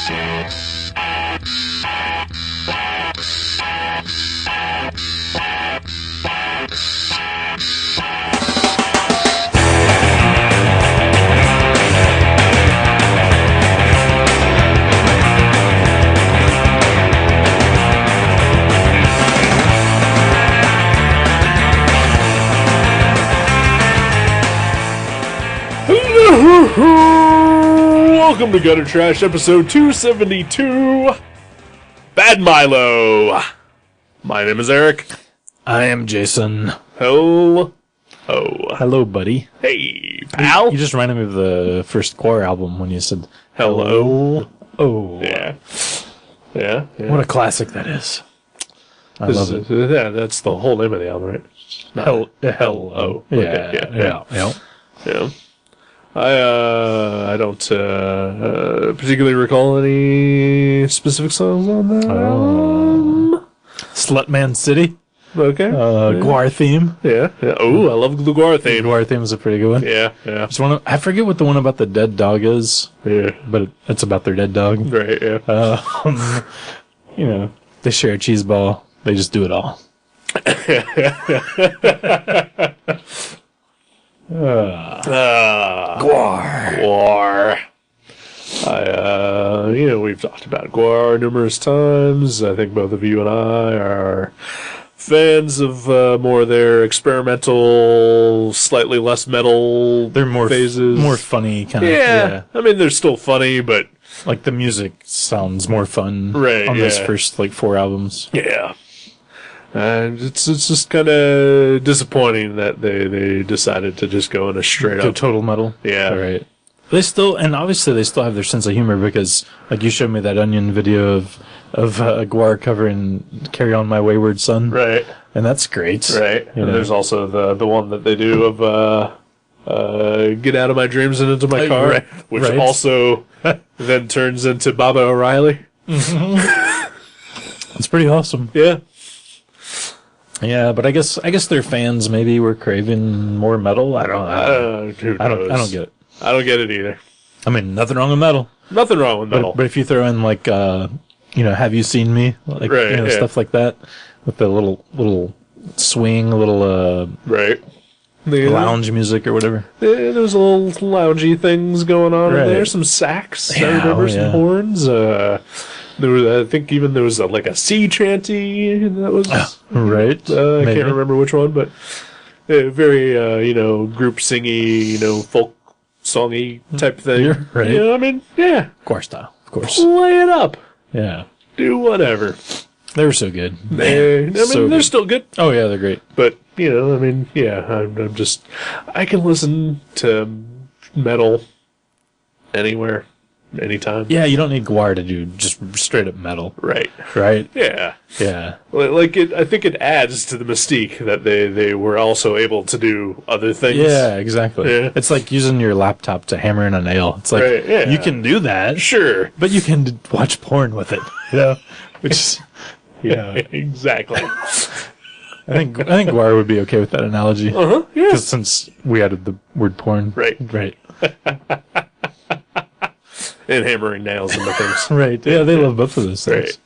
Welcome to Gutter Trash, episode 272, Bad Milo. My name is Eric. I am Jason. Hello. Hello, buddy. Hey, pal. You just reminded me of the first Core album when you said, Hello. Oh. Yeah. What a classic that is. I love it. Yeah, that's the whole name of the album, right? Hello. Yeah. Yeah. I don't particularly recall any specific songs on that album. Slutman City. Okay. Guar theme. Yeah. Oh, I love the Guar theme. Guar theme is a pretty good one. Yeah. It's I forget what the one about the dead dog is. Yeah. But it's about their dead dog. Right, yeah. They share a cheese ball. They just do it all. Guar. We've talked about Guar numerous times. I think both of you and I are fans of more of their experimental, slightly less metal. They're more phases, more funny kind of. Yeah, I mean they're still funny, but like the music sounds more fun on this first like 4 albums. Yeah. And it's just kind of disappointing that they decided to just go in a straight up total metal. Yeah. Right. They still have their sense of humor because, like, you showed me that Onion video of Guar covering "Carry On My Wayward Son," right? And that's great, right? And there's also the one that they do of "Get Out of My Dreams and Into My Car," right. which also then turns into Baba O'Reilly. It's pretty awesome. Yeah. Yeah, but I guess their fans maybe were craving more metal. I don't get it. I don't get it either. I mean, nothing wrong with metal. Nothing wrong with metal. But if you throw in like, "Have You Seen Me?" Like, stuff like that with the little swing, right, lounge music or whatever. Yeah, there's a little loungy things going on in there. Some sax. I remember some horns. I think even there was a sea chanty that was right. I can't remember which one, but very group singy, folk songy type thing. You're right. I mean, yeah, Guar style, of course. Play it up. Yeah, do whatever. They were so good. They're still good. Oh yeah, they're great. But I'm just I can listen to metal anywhere. Anytime. Yeah, you don't need Guar to do just straight up metal. Right. Yeah. I think it adds to the mystique that they were also able to do other things. Yeah, exactly. Yeah. It's like using your laptop to hammer in a nail. It's like, you can do that. Sure. But you can watch porn with it. Which is, exactly. I think Guar would be okay with that analogy. Yeah. Because since we added the word porn. Right. And hammering nails into things. Right. Yeah, they love both of those things.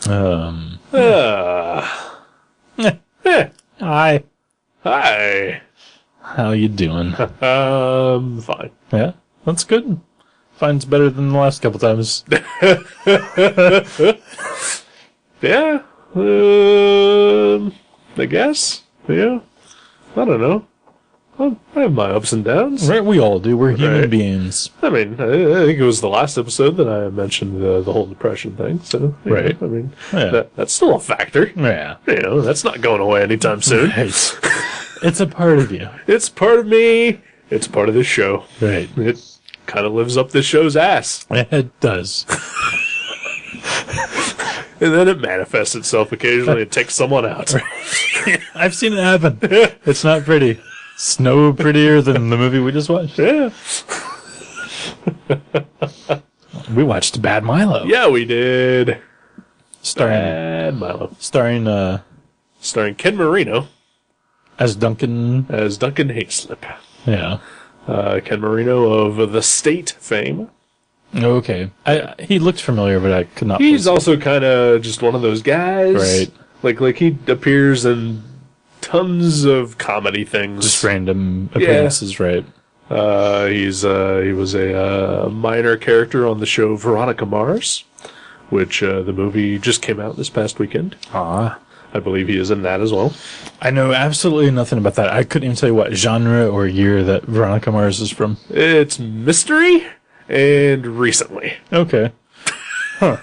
Right. Hi. How you doing? Fine. Yeah, that's good. Fine's better than the last couple times. Yeah. I guess. Yeah. I don't know. I have my ups and downs. Right, we all do. We're human beings. I mean, I think it was the last episode that I mentioned the whole depression thing. So, that's still a factor. Yeah. That's not going away anytime soon. Right. It's a part of you. It's part of me. It's part of this show. Right. It kind of lives up this show's ass. It does. And then it manifests itself occasionally and takes someone out. I've seen it happen. It's not pretty. It's no prettier than the movie we just watched. Yeah. We watched Bad Milo. Yeah, we did. Starring Ken Marino as Duncan. Hayslip. Yeah. Ken Marino of The State fame. Okay. He looked familiar, but I could not. He's also kind of just one of those guys. Right. Like he appears in tons of comedy things. Just random appearances, right? He was a minor character on the show Veronica Mars, which the movie just came out this past weekend. Ah. I believe he is in that as well. I know absolutely nothing about that. I couldn't even tell you what genre or year that Veronica Mars is from. It's mystery and recently. Okay. Huh.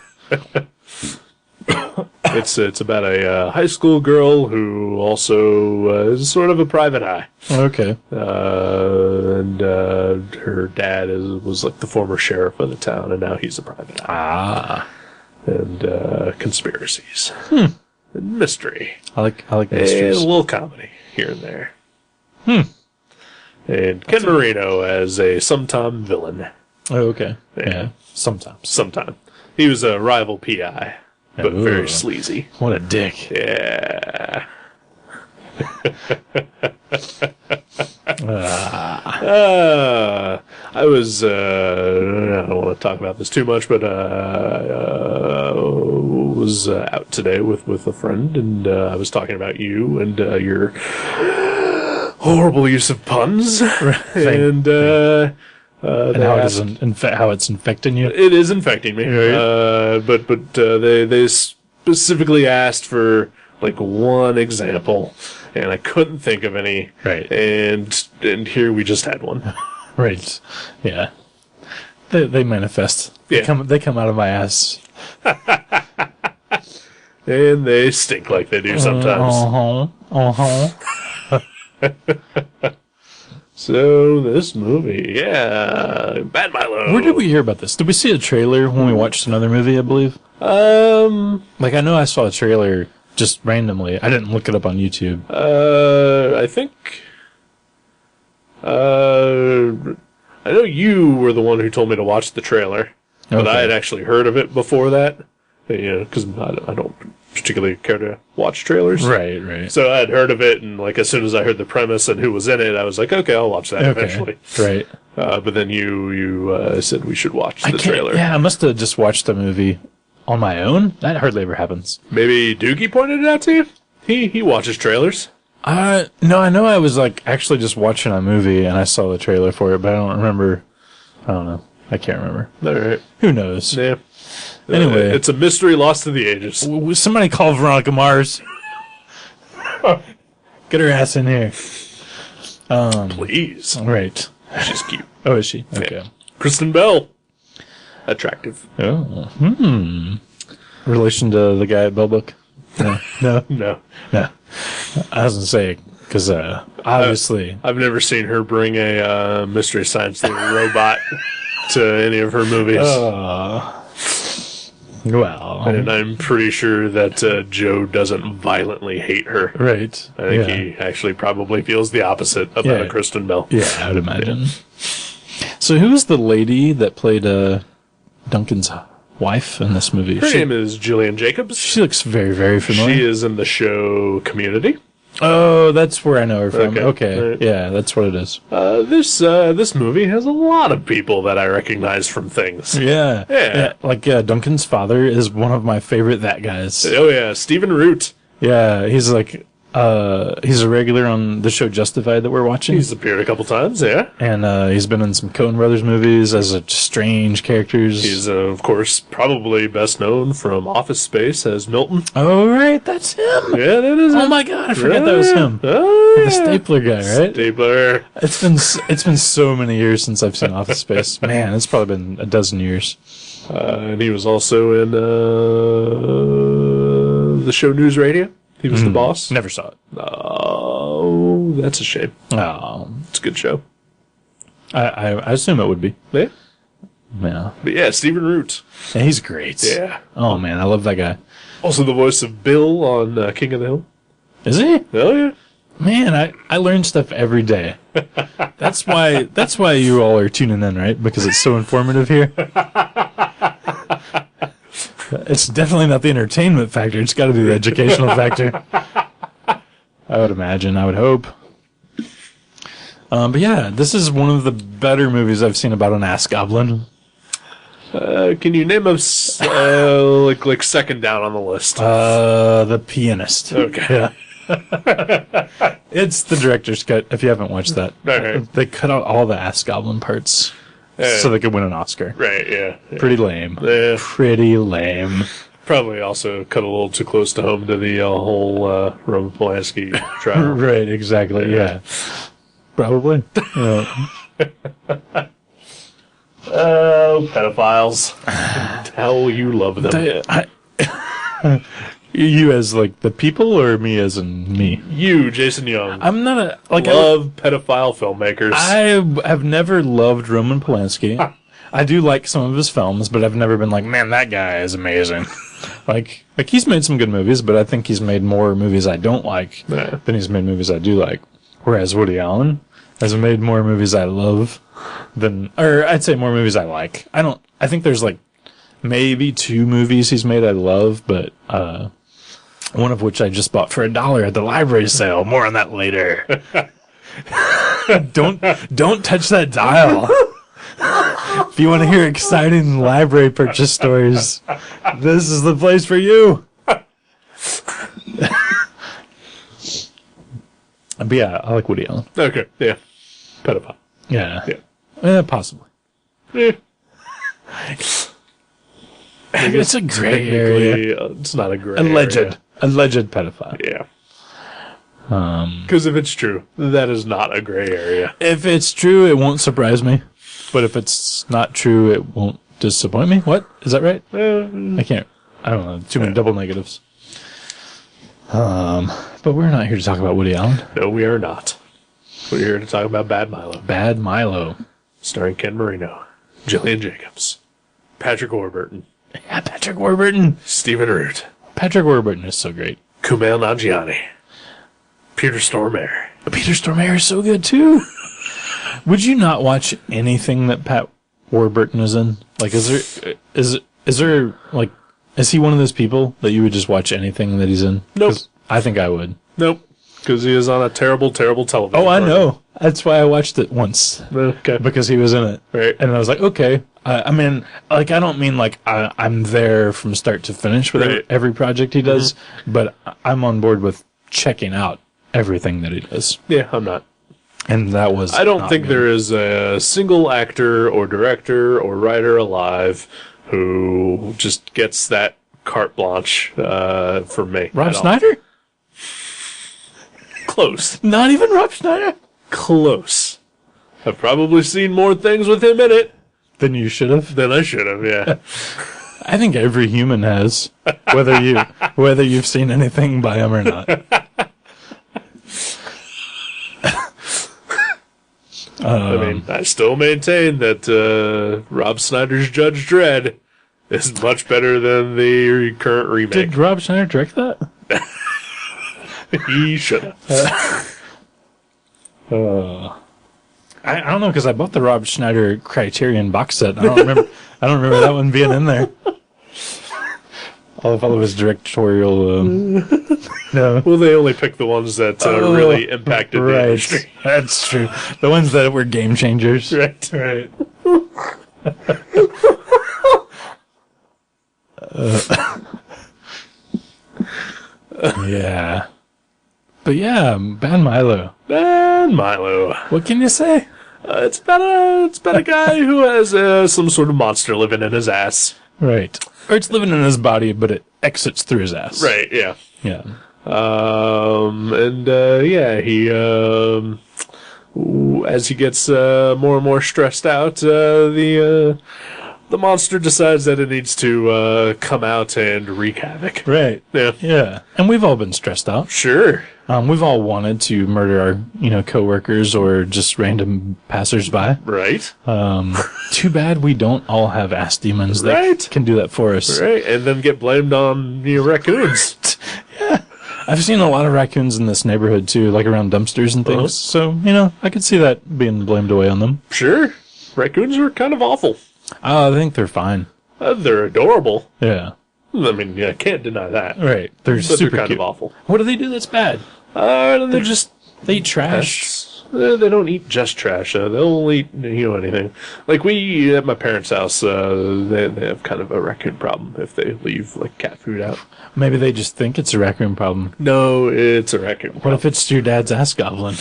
It's about a high school girl who also is sort of a private eye. Okay. And her dad was like the former sheriff of the town, and now he's a private eye. Ah. And conspiracies. And mystery. I like And mysteries. a little comedy here and there. And That's Ken Marino as a sometime villain. Oh, okay. Yeah. Sometimes. Sometime. He was a rival PI, but Ooh. very sleazy. What a dick. Yeah. I was, I don't want to talk about this too much, but was out today with a friend, and I was talking about you and your horrible use of puns, and how it's infecting you. it is infecting me. Right. But they specifically asked for like one example, and I couldn't think of any. Right. And here we just had one. Right. Yeah. They manifest. Yeah. They come out of my ass. And they stink like they do sometimes. So this movie, yeah, Bad Milo. Where did we hear about this? Did we see a trailer when we watched another movie, I believe? Like, I know I saw a trailer just randomly. I didn't look it up on YouTube. I think, I know you were the one who told me to watch the trailer, but I had actually heard of it before that. You know, because I don't particularly care to watch trailers. Right. So I had heard of it, and like as soon as I heard the premise and who was in it, I was like, okay, I'll watch that eventually. Right. But then you said we should watch the trailer. Yeah, I must have just watched the movie on my own. That hardly ever happens. Maybe Doogie pointed it out to you? He watches trailers. No, I know I was like actually just watching a movie and I saw the trailer for it, but I don't remember. I don't know. I can't remember. All right. Who knows? Yeah. Anyway. It's a mystery lost to the ages. Somebody call Veronica Mars. Get her ass in here. Please. Right. She's cute. Oh, is she? Yeah. Okay. Kristen Bell. Attractive. Oh. Relation to the guy at Bellbook? No. No. I was gonna say because obviously I've never seen her bring a Mystery Science Theater robot to any of her movies. Well, And I'm pretty sure that Joe doesn't violently hate her. right. I think he actually probably feels the opposite about Kristen Bell. Yeah, I would imagine. So who was the lady that played Duncan's wife in this movie? Her name is Jillian Jacobs. She looks very, very familiar. She is in the show Community. Oh, that's where I know her from. Okay. Okay. Right. Yeah, that's what it is. This movie has a lot of people that I recognize from things. Yeah. Like, Duncan's father is one of my favorite that guys. Oh yeah, Stephen Root. Yeah, he's like, he's a regular on the show Justified that we're watching. He's appeared a couple times, yeah. And he's been in some Coen Brothers movies as strange characters. He's, of course, probably best known from Office Space as Milton. Oh, right, that's him. Yeah, that is him. Oh my god, I forgot that was him. Oh, yeah. The stapler guy, right? Stapler. It's been so many years since I've seen Office Space. Man, it's probably been a dozen years. And he was also in the show News Radio. He was the boss. Never saw it. Oh, that's a shame. Oh, It's a good show. I assume it would be. Yeah. Yeah. But yeah, Stephen Root. Yeah, he's great. Yeah. Oh man, I love that guy. Also the voice of Bill on King of the Hill. Is he? Oh yeah. Man, I learn stuff every day. That's why you all are tuning in, right? Because it's so informative here. It's definitely not the entertainment factor. It's got to be the educational factor. I would imagine. I would hope. But yeah, this is one of the better movies I've seen about an ass goblin. Can you name like second down on the list? The Pianist. Okay. Yeah. It's the director's cut, if you haven't watched that. Okay. They cut out all the ass goblin parts so they could win an Oscar. Right, yeah. Pretty lame. Yeah. Pretty lame. Probably also cut a little too close to home to the whole Roman Polanski trial. Right, exactly, yeah. Probably. Yeah. Oh, pedophiles. How you love them. You as, like, the people, or me as in me? You, Jason Young. I'm not a... Like, love pedophile filmmakers. I have never loved Roman Polanski. I do like some of his films, but I've never been like, man, that guy is amazing. like he's made some good movies, but I think he's made more movies I don't like than he's made movies I do like. Whereas Woody Allen has made more movies I love than, or I'd say more movies I like. I think there's like maybe 2 movies he's made I love, but one of which I just bought for $1 at the library sale. More on that later. Don't touch that dial. If you want to hear exciting library purchase stories, this is the place for you. But yeah, I like Woody Allen. Okay, yeah. Pedophile. Yeah. Possibly. Yeah. It's a gray area. It's not a gray area. Alleged pedophile. Yeah. Because if it's true, that is not a gray area. If it's true, it won't surprise me. But if it's not true, it won't disappoint me. What? Is that right? I don't know. Too many double negatives. But we're not here to talk about Woody Allen. No, we are not. We're here to talk about Bad Milo. Bad Milo. Starring Ken Marino, Gillian Jacobs, Patrick Warburton. Yeah, Patrick Warburton. Stephen Root. Patrick Warburton is so great. Kumail Nanjiani. Peter Stormare. Peter Stormare is so good, too. Would you not watch anything that Pat Warburton is in? Like, is there, like, is he one of those people that you would just watch anything that he's in? Nope. I think I would. Nope. Because he is on a terrible, terrible television program. I know. That's why I watched it once. Okay. Because he was in it. Right. And I was like, okay. I mean, like, I don't mean like I'm there from start to finish with every project he does, but I'm on board with checking out everything that he does. Yeah, I'm not. And that was. I don't think there is a single actor or director or writer alive who just gets that carte blanche for me. Rob Schneider? Close. Not even Rob Schneider? Close. I've probably seen more things with him in it. Than you should have? Than I should have, yeah. I think every human has, whether you've seen anything by him or not. I mean, I still maintain that Rob Schneider's Judge Dredd is much better than the current remake. Did Rob Schneider direct that? He should have. I don't know, because I bought the Rob Schneider Criterion box set. I don't remember that one being in there. All of his directorial. No. Well, they only picked the ones that really impacted the industry. That's true. The ones that were game changers. Right. Yeah. But yeah, Bad Milo. Bad Milo. What can you say? It's about a guy who has some sort of monster living in his ass. Right. Or it's living in his body, but it exits through his ass. Right, yeah. Yeah. He, as he gets more and more stressed out, the monster decides that it needs to come out and wreak havoc. Right. Yeah. Yeah. And we've all been stressed out. Sure. We've all wanted to murder our, coworkers or just random passersby. Right. Too bad we don't all have ass demons that can do that for us. Right. And then get blamed on raccoons. Yeah. I've seen a lot of raccoons in this neighborhood too, like around dumpsters and things. So, I could see that being blamed away on them. Sure. Raccoons are kind of awful. I think they're fine. They're adorable. Yeah. I mean, I can't deny that. Right. They're super kind cute. of awful. What do they do that's bad? They eat trash. They don't eat just trash. They'll eat, anything. Like we at my parents' house, they have kind of a raccoon problem if they leave like cat food out. Maybe they just think it's a raccoon problem. No, it's a raccoon problem. What if it's your dad's ass goblin?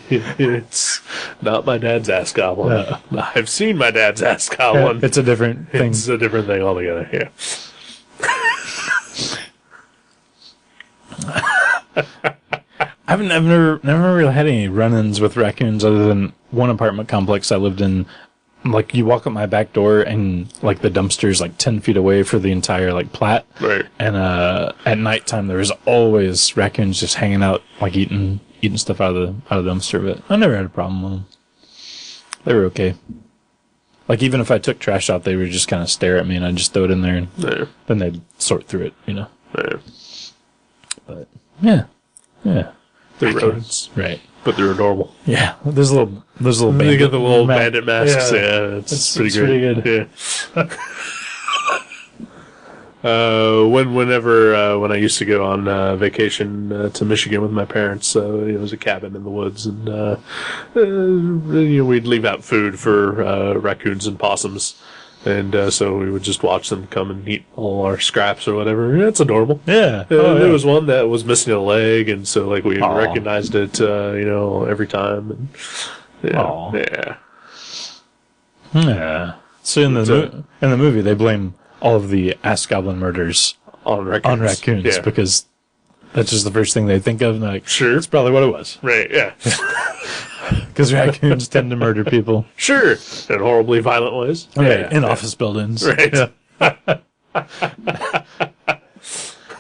It's not my dad's ass goblin. I've seen my dad's ass goblin. It's a different thing. It's a different thing altogether. Yeah. I've never really had any run-ins with raccoons other than one apartment complex I lived in. Like, you walk up my back door and, like, the dumpster's, like, 10 feet away for the entire, like, plat. Right. And, at nighttime, there was always raccoons just hanging out, like, eating stuff out of the dumpster. But I never had a problem with them. They were okay. Like, even if I took trash out, they would just kind of stare at me and I'd just throw it in there and then they'd sort through it, Yeah. But, yeah. They're rodents. Right. But they're adorable. Yeah. There's little bandit. They get the little bandit masks. Yeah, it's pretty pretty good. good. Yeah. When I used to go on vacation to Michigan with my parents, it was a cabin in the woods, and we'd leave out food for raccoons and possums, and so we would just watch them come and eat all our scraps or whatever. It's adorable. Yeah. There was one that was missing a leg, and so like we recognized it, every time. And, yeah. Yeah. So in the movie, they blame all of the ass goblin murders on raccoons, because that's just the first thing they think of. And they're like, sure, that's probably what it was. Right? Yeah. Because raccoons tend to murder people. Sure, in horribly violent ways. Right, in office buildings. Right. Yeah.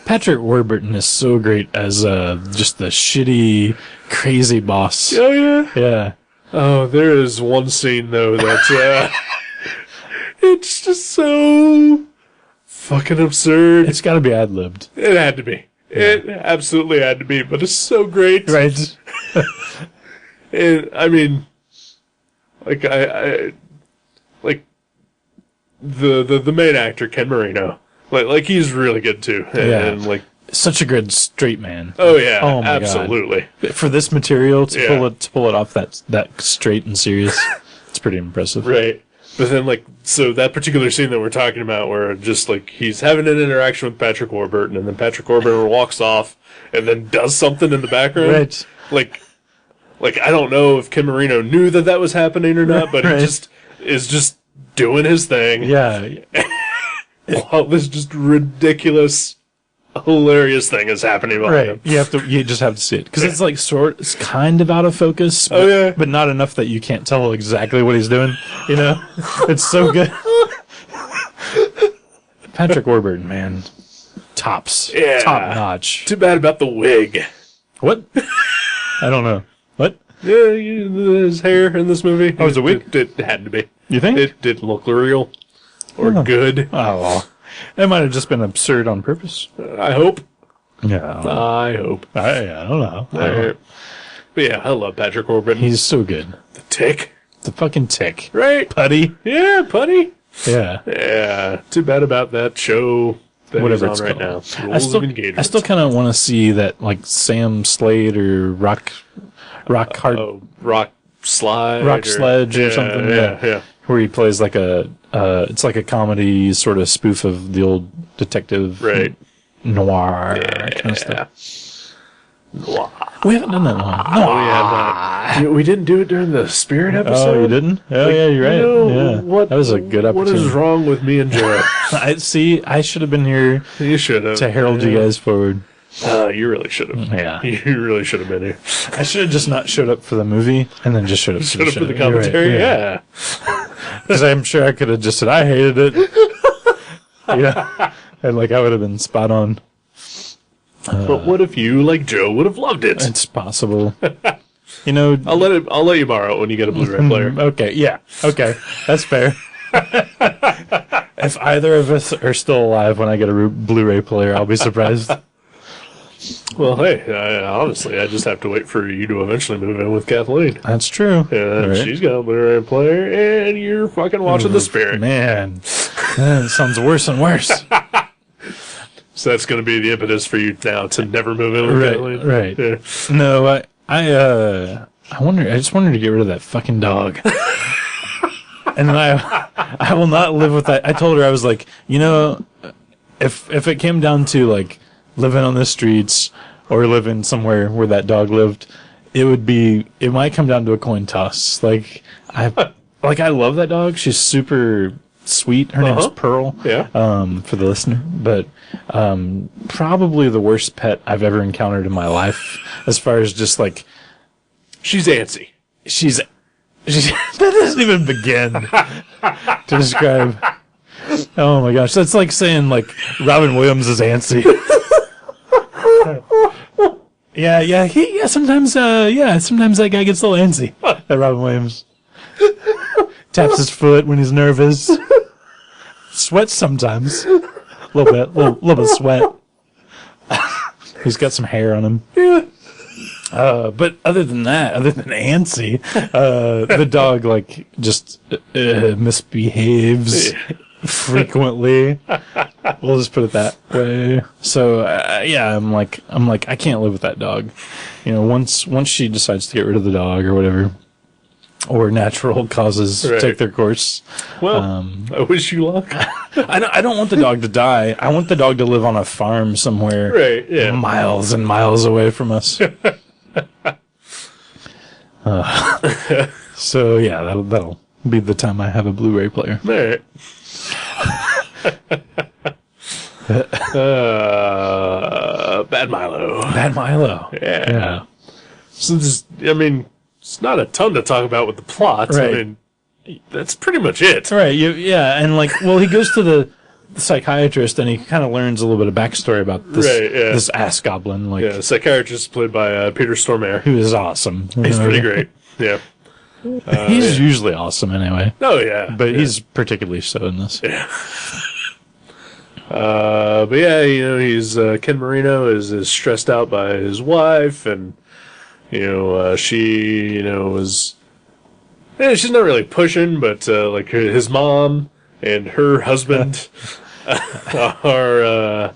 Patrick Warburton is so great as just the shitty, crazy boss. Oh, yeah? Yeah. Oh, there is one scene, though, that's... it's just so fucking absurd. It's got to be ad-libbed. It had to be. Yeah. It absolutely had to be, but it's so great. Right. I mean, like, I like, the main actor, Ken Marino, like he's really good, too. And like, such a good straight man. Oh, yeah. Oh, my absolutely. God. For this material, to pull it off that straight and serious, it's pretty impressive. Right. But then, like, so that particular scene that we're talking about where just, like, he's having an interaction with Patrick Warburton, and then Patrick Warburton walks off and then does something in the background. Right. Like, I don't know if Kim Marino knew that was happening or not, but he just is just doing his thing. Yeah. While this just ridiculous, hilarious thing is happening behind him. You just have to see it. Because it's like it's kind of out of focus. But, but not enough that you can't tell exactly what he's doing. It's so good. Patrick Warburton, man. Tops. Yeah. Top notch. Too bad about the wig. What? I don't know. What? Yeah, his hair in this movie. Oh, it was a wig? It had to be. You think? It didn't look real or good. Oh, well. It might have just been absurd on purpose. I hope. Yeah. I hope. I don't know. But yeah, I love Patrick Warburton. He's so good. The Tick. The fucking Tick. Right? Putty. Yeah, Putty. Yeah. Yeah. Too bad about that show that whatever he's on it's right called. now. Rules of Engagement. I still kind of want to see that, like, Sam Slade or Rock Sledge or something. Yeah. Where he plays like it's like a comedy sort of spoof of the old detective, noir kind of stuff. Noir. We haven't done that one. No, we have not. We didn't do it during the Spirit episode. Oh, you didn't? Oh, yeah, you're right. That was a good opportunity. What is wrong with me and Joe? I should have been here. You should have to herald you guys forward. You really should have. Yeah. You really should have been here. I should have just not showed up for the movie and then just showed up for the commentary. Right, Because I'm sure I could have just said I hated it. Yeah. And like I would have been spot on. But what if you, like Joe, would have loved it? It's possible. I'll let you borrow it when you get a Blu-ray player. Okay, yeah. Okay. That's fair. If either of us are still alive when I get a Blu-ray player, I'll be surprised. Well, hey, honestly, I just have to wait for you to eventually move in with Kathleen. That's true. Yeah, right. She's got a Blu-ray player, and you're fucking watching The Spirit. Man, it sounds worse and worse. So that's going to be the impetus for you now to never move in with Kathleen? Right. Yeah. No, I just wanted to get rid of that fucking dog. And then I will not live with that. I told her, I was like, if it came down to like living on the streets or living somewhere where that dog lived, it might come down to a coin toss. Like I love that dog. She's super sweet. Her name's Pearl. Yeah. For the listener, but probably the worst pet I've ever encountered in my life, as far as just like She's antsy. that doesn't even begin to describe. Oh my gosh, that's like saying like Robin Williams is antsy. Sometimes that guy gets a little antsy. That Robin Williams taps his foot when he's nervous. Sweats sometimes, a little bit of sweat. He's got some hair on him. Yeah. But other than antsy, the dog like just misbehaves frequently. We'll just put it that way. So I'm like I can't live with that dog. Once she decides to get rid of the dog or whatever, or natural causes take their course. Well, I wish you luck. I don't want the dog to die. I want the dog to live on a farm somewhere, Right? Yeah. miles and miles away from us. So yeah, that'll be the time I have a Blu-ray player. All right. Bad Milo. Bad Milo. Yeah. So it's not a ton to talk about with the plot. Right. I mean, that's pretty much it. Right. And he goes to the psychiatrist and he kind of learns a little bit of backstory about this this ass goblin. Yeah, psychiatrist played by Peter Stormare. Who is awesome. He's pretty great. Yeah. He's usually awesome anyway. Oh yeah. But he's particularly so in this. Yeah. But yeah, he's Ken Marino is stressed out by his wife, and she was she's not really pushing, but like his mom and her husband are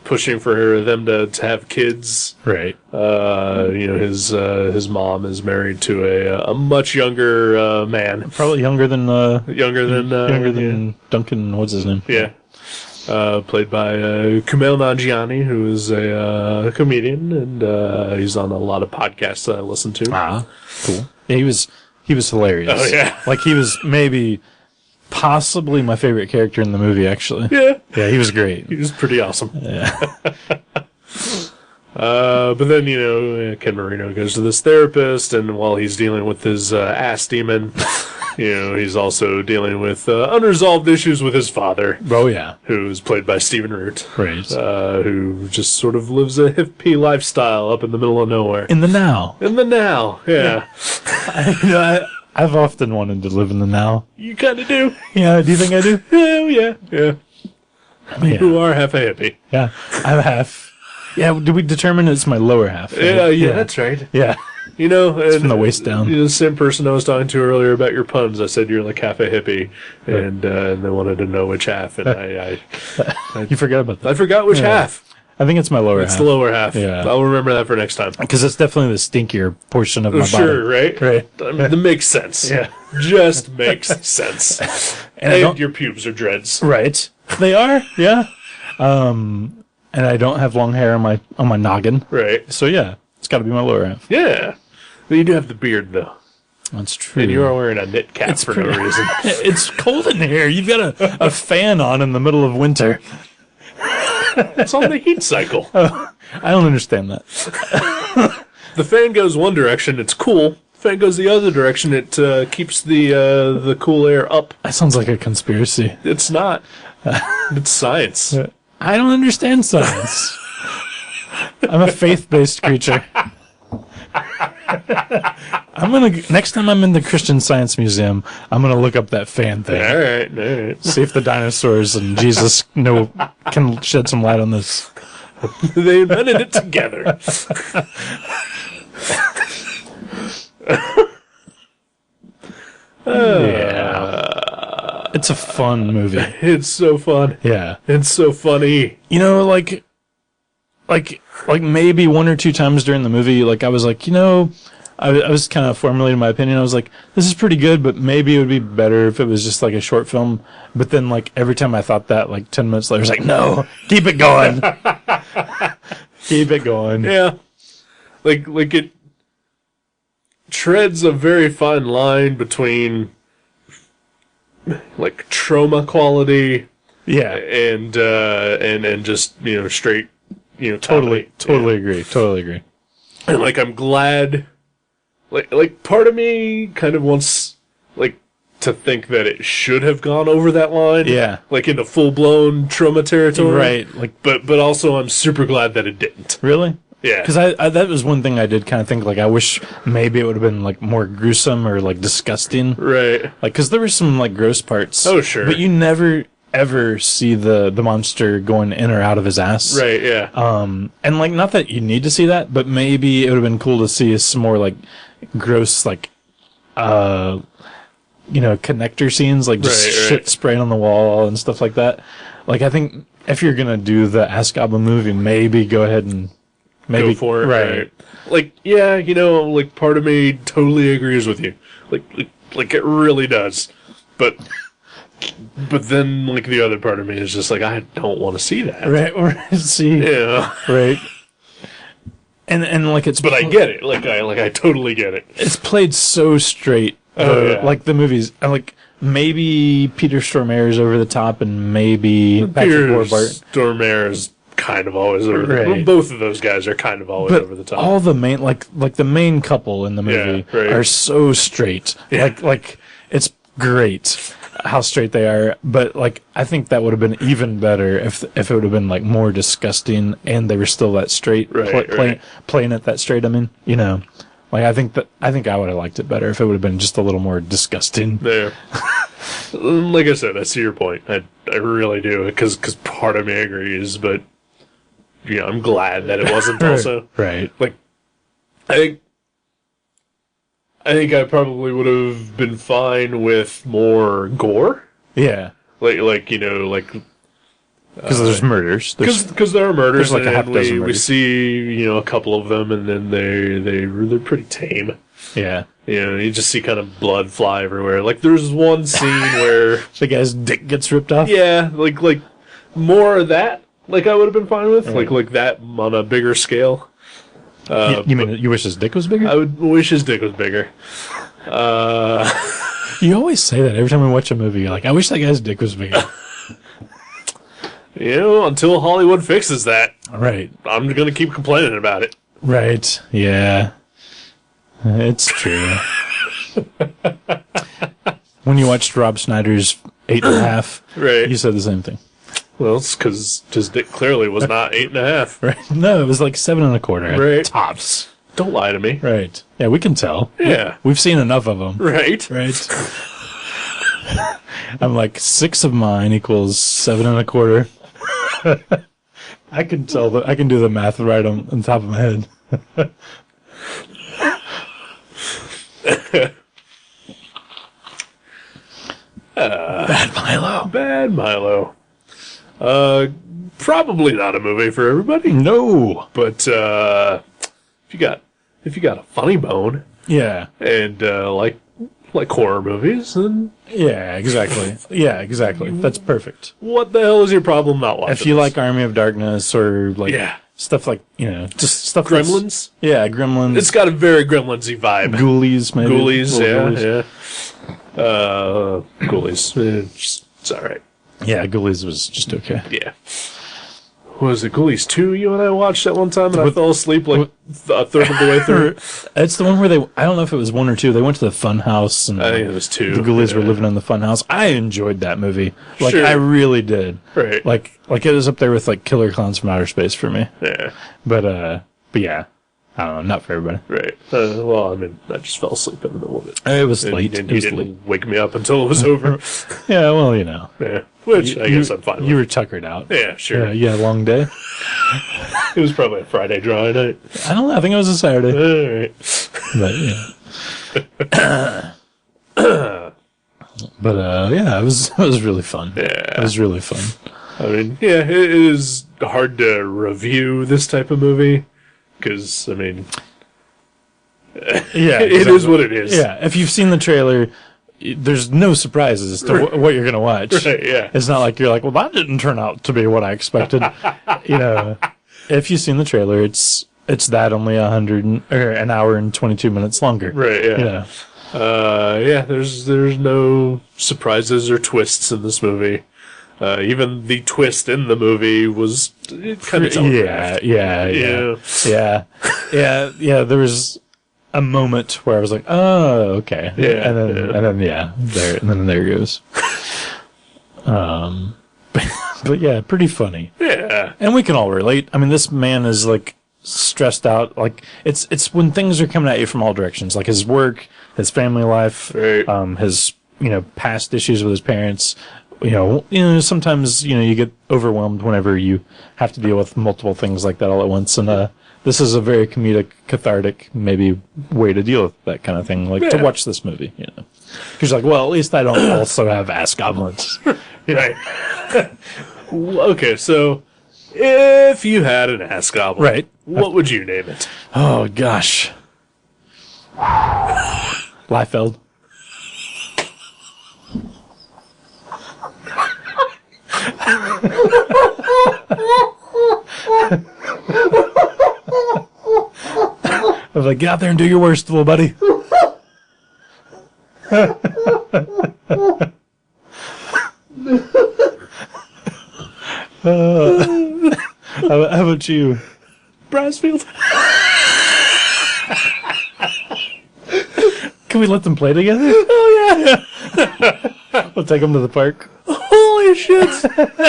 pushing for them to have kids. Right. His mom is married to a much younger man, Probably younger than than Duncan. What's his name? Yeah. Played by Kumail Nanjiani, who is a comedian, and he's on a lot of podcasts that I listen to. Ah, cool. Yeah, he was hilarious. Oh yeah, like he was possibly my favorite character in the movie. Actually, yeah, he was great. He was pretty awesome. Yeah. But then Ken Marino goes to this therapist, and while he's dealing with his ass demon. He's also dealing with unresolved issues with his father. Oh, yeah. Who's played by Stephen Root. Right. Who just sort of lives a hippie lifestyle up in the middle of nowhere. In the now. Yeah. I've often wanted to live in the now. You kind of do. Yeah, do you think I do? Yeah. You are half a hippie. Yeah, I'm half. Yeah, did we determine it's my lower half? Right? Yeah, that's right. Yeah. It's from the waist down. The same person I was talking to earlier about your puns. I said you're like half a hippie, and they wanted to know which half, and I you forgot about that. I forgot which half. I think it's my lower half. It's the lower half. Yeah. I'll remember that for next time. Because it's definitely the stinkier portion of my body. Sure, right? Right. I mean, that makes sense. Yeah. Just makes sense. And your pubes are dreads. Right. They are, yeah. And I don't have long hair on my noggin. Right. So yeah, it's got to be my lower half. Yeah. But you do have the beard, though. That's true. And you are wearing a knit cap for no reason. It's cold in here. You've got a fan on in the middle of winter. It's on the heat cycle. I don't understand that. The fan goes one direction, it's cool. Fan goes the other direction, it keeps the cool air up. That sounds like a conspiracy. It's not. It's science. I don't understand science. I'm a faith-based creature. Next time I'm in the Christian Science Museum, I'm gonna look up that fan thing. All right. See if the dinosaurs and Jesus can shed some light on this. They invented it together. Yeah. It's a fun movie. It's so fun. Yeah. It's so funny. Like maybe one or two times during the movie, like I was like, I was kind of formulating my opinion. I was like, this is pretty good, but maybe it would be better if it was just like a short film. But then, like, every time I thought that, like 10 minutes later, I was like, no, keep it going. Keep it going. Yeah. Like it treads a very fine line between like trauma quality, Yeah, and just, straight, totally comedy. agree. And like I'm glad, like part of me kind of wants like to think that it should have gone over that line, Yeah. like into full blown trauma territory, Right, like, But also I'm super glad that it didn't. really? Yeah, Because I that was one thing I did kind of think, like, I wish maybe it would have been, like, more gruesome or, like, disgusting. right. Like, because there were some, like, gross parts. Oh, sure. But you never, ever see the monster going in or out of his ass. Right, yeah. And, like, not that you need to see that, but maybe it would have been cool to see some more, like, gross, like, connector scenes, like, just Right. shit spraying on the wall and stuff like that. Like, I think if you're gonna do the Ass Goblin movie, maybe go ahead and maybe Go for it. right. Like, yeah, like part of me totally agrees with you. Like it really does. But then, like, the other part of me is just like, I don't want to see that. Right, or see, Yeah. right, and like it's, But I get it. I totally get it. it's played so straight. Oh, yeah. Like the movies, like maybe Peter Stormare's over the top, and maybe Patrick Warburton. Stormare is kind of always over the Right. well, both of those guys are kind of always But over the top. all the main, like the main couple in the movie Yeah, right. are so straight. Yeah. Like it's great how straight they are. But like I think that would have been even better if it would have been like more disgusting and they were still that straight, Right. playing it that straight. I mean, like I think I would have liked it better if it would have been just a little more disgusting. There. Like I said, I see your point. I really do, because part of me agrees, but I'm glad that it wasn't also. Right. Like, I think I probably would have been fine with more gore. Yeah. Like Because there's murders. because there are murders, there's like a half and dozen we murders. see a couple of them, and then they're pretty tame. Yeah. You just see kind of blood fly everywhere. Like there's one scene where The guy's dick gets ripped off. yeah, like more of that. Like I would have been fine with Right. like that on a bigger scale. You mean you wish his dick was bigger? I would wish his dick was bigger. You always say that every time we watch a movie. You're like, I wish that guy's dick was bigger. Until Hollywood fixes that, Right. I'm gonna keep complaining about it. Right. Yeah. It's true. When you watched Rob Schneider's 8.5, Right. you said the same thing. Well, it's because his dick clearly was not 8.5. Right? No, it was like 7.25. Right. Tops. Don't lie to me. Right. Yeah, we can tell. Yeah. We've seen enough of them. Right. Right. I'm like 6 of mine equals 7.25. I can tell I can do the math right on top of my head. Bad Milo. Bad Milo. Probably not a movie for everybody, No. but if you got a funny bone Yeah. and like horror movies, then Yeah, exactly. Yeah, exactly. That's perfect. what the hell is your problem not watching? If you this? like Army of Darkness or like Yeah. stuff like, just stuff that's- Gremlins, Yeah, Gremlins. it's got a very Gremlinsy vibe. Ghoulies, maybe. Ghoulies, Little yeah, Ghoulies. yeah. Ghoulies, it's all right. Yeah, Ghoulies was just okay. Yeah. What was it, Ghoulies 2 you and I watched at one time, and I fell asleep like a third of the way through? It's the one where I don't know if it was 1 or 2. They went to the fun house and I think it was 2. the Ghoulies were Yeah. living in the fun house. I enjoyed that movie. Like, Sure. I really did. Right. Like it was up there with like Killer Clowns from Outer Space for me. Yeah, But yeah. I don't know, not for everybody. right. Well, I mean, I just fell asleep in the middle of it. It was And- late. And It he was didn't late. wake me up until it was over. Yeah, well, Yeah. Which I guess I'm fine with. You were tuckered out. Yeah, sure. Yeah, you had a long day. It was probably a Friday drawing night. I don't know. I think it was a Saturday. All right. But yeah. But yeah, it was really fun. Yeah. It was really fun. I mean, yeah, it is hard to review this type of movie because, I mean, Yeah, it is what it is. Yeah, if you've seen the trailer, there's no surprises as to what you're going to watch. Right, yeah. It's not like you're like, well, that didn't turn out to be what I expected. If you've seen the trailer, it's that only an hour and 22 minutes longer. Right, yeah. There's no surprises or twists in this movie. Even the twist in the movie was kind of telegraphed. Yeah. There was a moment where I was like, oh, okay. Yeah. And then there it goes. But yeah, pretty funny. Yeah. And we can all relate. I mean, this man is like stressed out. Like it's when things are coming at you from all directions, like his work, his family life, right. His past issues with his parents. Sometimes you get overwhelmed whenever you have to deal with multiple things like that all at once, and this is a very comedic, cathartic, maybe way to deal with that kind of thing. Like to watch this movie, because you're like, well, at least I don't also have ass goblins. Right. Okay, so if you had an ass goblin, Right. What would you name it? Oh gosh, Liefeld. I was like, get out there and do your worst, little buddy. How about you? Brassfield. Can we let them play together? Oh, yeah. We'll take them to the park. Holy shit.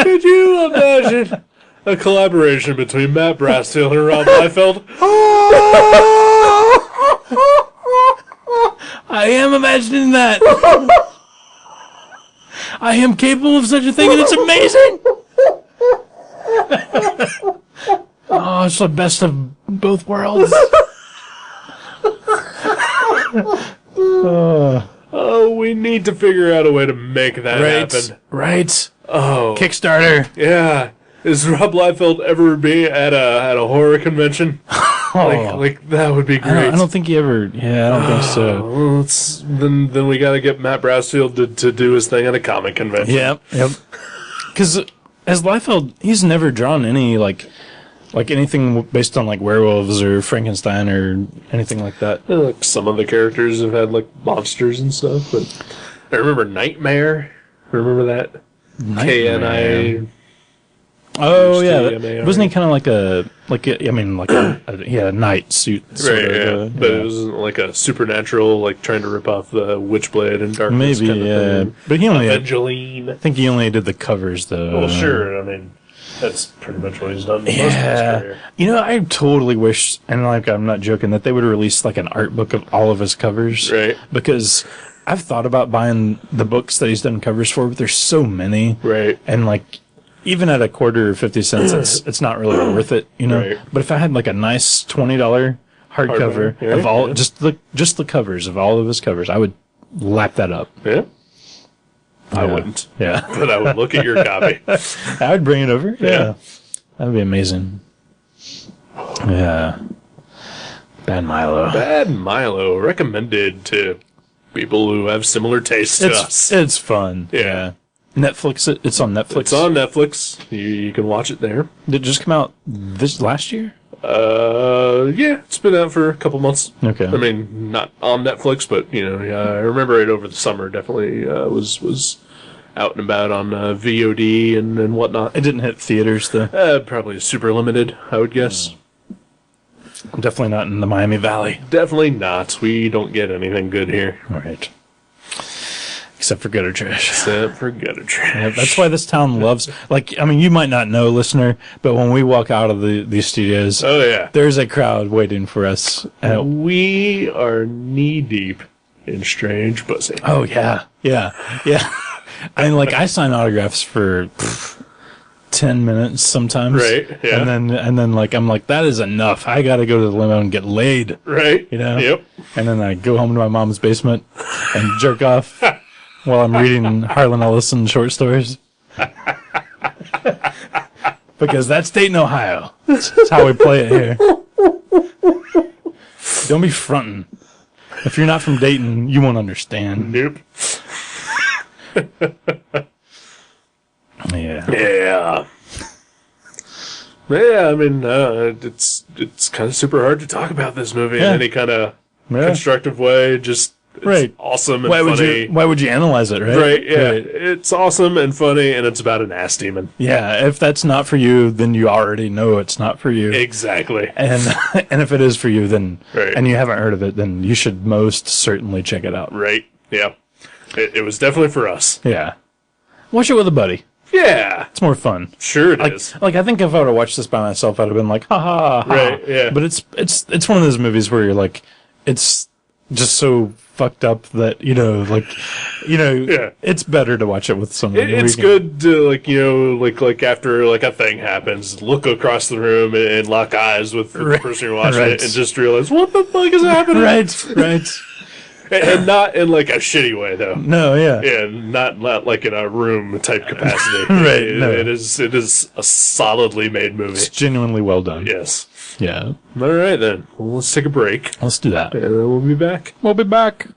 Could you imagine a collaboration between Matt Brassfield and Rob Liefeld? I am imagining that. I am capable of such a thing, and it's amazing. Oh, it's the best of both worlds. Oh, we need to figure out a way to make that happen. Right. Oh, Kickstarter. yeah. Is Rob Liefeld ever be at a horror convention? Like that would be great. I don't think he ever. Yeah, I don't think so. Well, then we got to get Matt Brassfield to do his thing at a comic convention. Yep. Because as Liefeld, he's never drawn any like anything based on like werewolves or Frankenstein or anything like that. Like some of the characters have had like monsters and stuff, but I remember Nightmare. Remember that? Nightmare. KNI. Oh yeah, TMAR. wasn't he kind of like a knight suit? Sort of, but it was like a supernatural, like trying to rip off the Witchblade and Darkness. Maybe, kind of thing. But he only. Evangeline. I think he only did the covers though. Well, sure. I mean, that's pretty much what he's done most of his career. I totally wish, and like I'm not joking, that they would release like an art book of all of his covers. Right. Because I've thought about buying the books that he's done covers for, but there's so many. Right. And like, even at a quarter or 50 cents, it's not really worth it, Right. But if I had like a nice $20 hardcover of all, just the covers of all of his covers, I would lap that up. Yeah. I wouldn't. Yeah. But I would look at your copy. I would bring it over. Yeah. That'd be amazing. Yeah. Bad Milo. Bad Milo, recommended to people who have similar tastes to us. It's fun. Yeah. Netflix. It's on Netflix. It's on Netflix. You can watch it there. Did it just come out last year? Yeah, it's been out for a couple months. Okay. I mean, not on Netflix, but I remember it over the summer. Definitely was out and about on VOD and whatnot. It didn't hit theaters though. Probably super limited, I would guess. Definitely not in the Miami Valley. Definitely not. We don't get anything good here. All right. Except for gutter trash. Except for gutter trash. Yeah, that's why this town loves. You might not know, listener, but when we walk out of these studios, Oh yeah, there's a crowd waiting for us. we are knee deep in strange pussy. Oh yeah. I mean, I sign autographs for 10 minutes sometimes. Right, yeah. And then I'm like, that is enough. I gotta go to the limo and get laid. Right. Yep. And And then I go home to my mom's basement and jerk off while I'm reading Harlan Ellison short stories. Because that's Dayton, Ohio. That's how we play it here. Don't be fronting. If you're not from Dayton, you won't understand. Nope. Yeah. Yeah. Yeah, I mean, it's kind of super hard to talk about this movie in any kind of constructive way. Just it's awesome and funny. Why would you analyze it, right? Right, yeah. Right. It's awesome and funny, and it's about an ass demon. Yeah, if that's not for you, then you already know it's not for you. Exactly. And if it is for you, then and you haven't heard of it, then you should most certainly check it out. Right, yeah. It was definitely for us. Yeah. Watch it with a buddy. Yeah. It's more fun. Sure it is. Like, I think if I would have watched this by myself, I'd have been like, ha ha ha. Right, yeah. But it's one of those movies where you're like, it's just so fucked up that, it's better to watch it with someone. It's good to, like after, like, a thing happens, look across the room and lock eyes with the person you're watching it and just realize, what the fuck is happening? Right. And not in, like, a shitty way, though. No, yeah. Yeah, not like in a room type capacity. Right, It is a solidly made movie. It's genuinely well done. Yes. Yeah. All right, then. Well, let's take a break. Let's do that. And then we'll be back. We'll be back.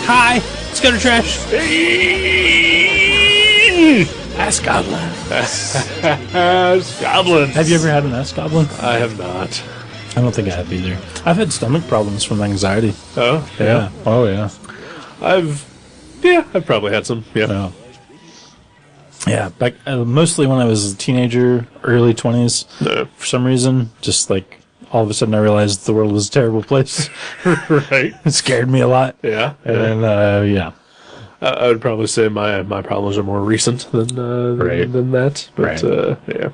Hi, it's Gutter Trash. Ask Goblin. Ask Goblin. Have you ever had an Ask Goblin? I have not. I don't think I have either. I've had stomach problems from anxiety. Oh? Yeah. Oh, yeah. I've probably had some. Yeah. Yeah, back mostly when I was a teenager, early 20s. No. For some reason, just like all of a sudden I realized the world was a terrible place. Right. It scared me a lot. Yeah. And I would probably say my problems are more recent than that. But yeah.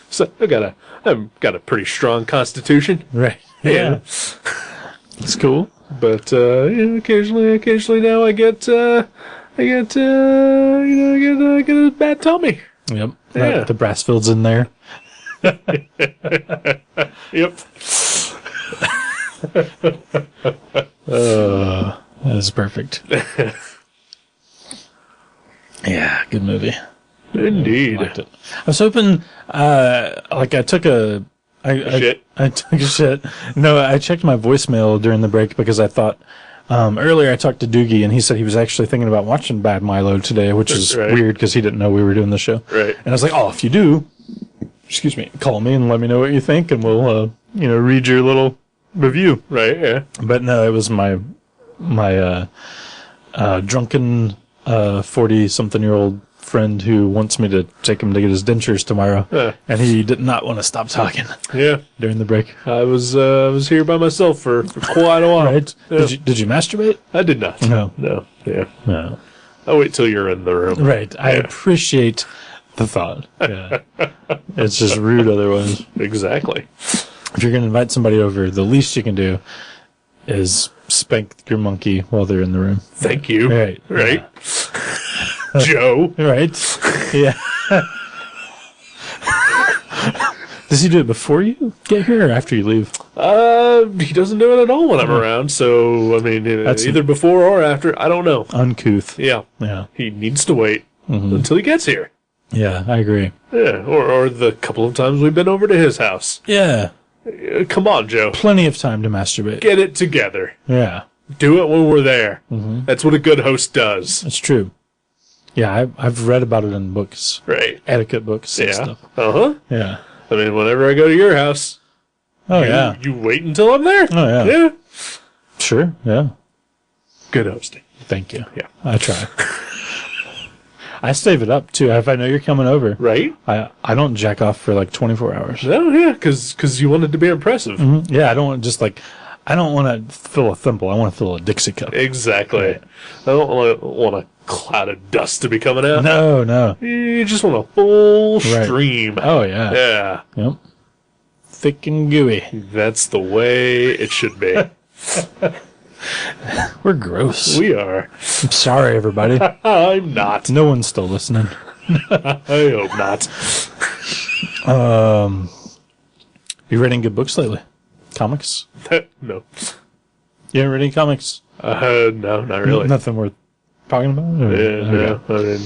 So I've got a pretty strong constitution. Right. Yeah. It's cool. But occasionally now I get a bad tummy. Yep. Yeah. The brass field's in there. Yep. That is perfect. Yeah, good movie. Indeed. Liked it. I was hoping, I took a Shit. I took a shit. No, I checked my voicemail during the break because I thought earlier I talked to Doogie and he said he was actually thinking about watching Bad Milo today, which is weird because he didn't know we were doing the show. Right. And I was like, oh, if you do, excuse me, call me and let me know what you think, and we'll read your little review. Right. Yeah. But no, it was my drunken 40-something-year-old friend who wants me to take him to get his dentures tomorrow, and he did not want to stop talking. Yeah. During the break, I was here by myself for quite a while. Right? Yeah. Did you masturbate? I did not. No. Yeah. No. I'll wait till you're in the room. Right. I appreciate the thought. Yeah. It's just rude otherwise. Exactly. If you're going to invite somebody over, the least you can do is spank your monkey while they're in the room. Thank you. Right. Right. Joe. Right. Yeah. Does he do it before you get here or after you leave? He doesn't do it at all when I'm around. So I mean, either before or after. I don't know. Uncouth. Yeah. Yeah. He needs to wait until he gets here. Yeah, I agree. Yeah. Or the couple of times we've been over to his house. Yeah. Come on, Joe. Plenty of time to masturbate. Get it together. Yeah. Do it when we're there. Mm-hmm. That's what a good host does. That's true. Yeah, I've read about it in books. Right. Etiquette books and stuff. Uh-huh. Yeah. I mean, whenever I go to your house, you wait until I'm there. Oh, yeah. Yeah. Sure, yeah. Good hosting. Thank you. Yeah. I try. I save it up, too. If I know you're coming over, Right? I don't jack off for like 24 hours. No, yeah, because you wanted to be impressive. Mm-hmm. Yeah, I don't want I don't want to fill a thimble. I want to fill a Dixie cup. Exactly. Right. I don't want a cloud of dust to be coming out. No. You just want a full stream. Oh, yeah. Yeah. Yep. Thick and gooey. That's the way it should be. We're gross. We are. I'm sorry, everybody. I'm not. No one's still listening. I hope not. You reading good books lately? Comics? No. You haven't read any comics? No, not really. Nothing worth talking about? Or? Yeah, no. I mean,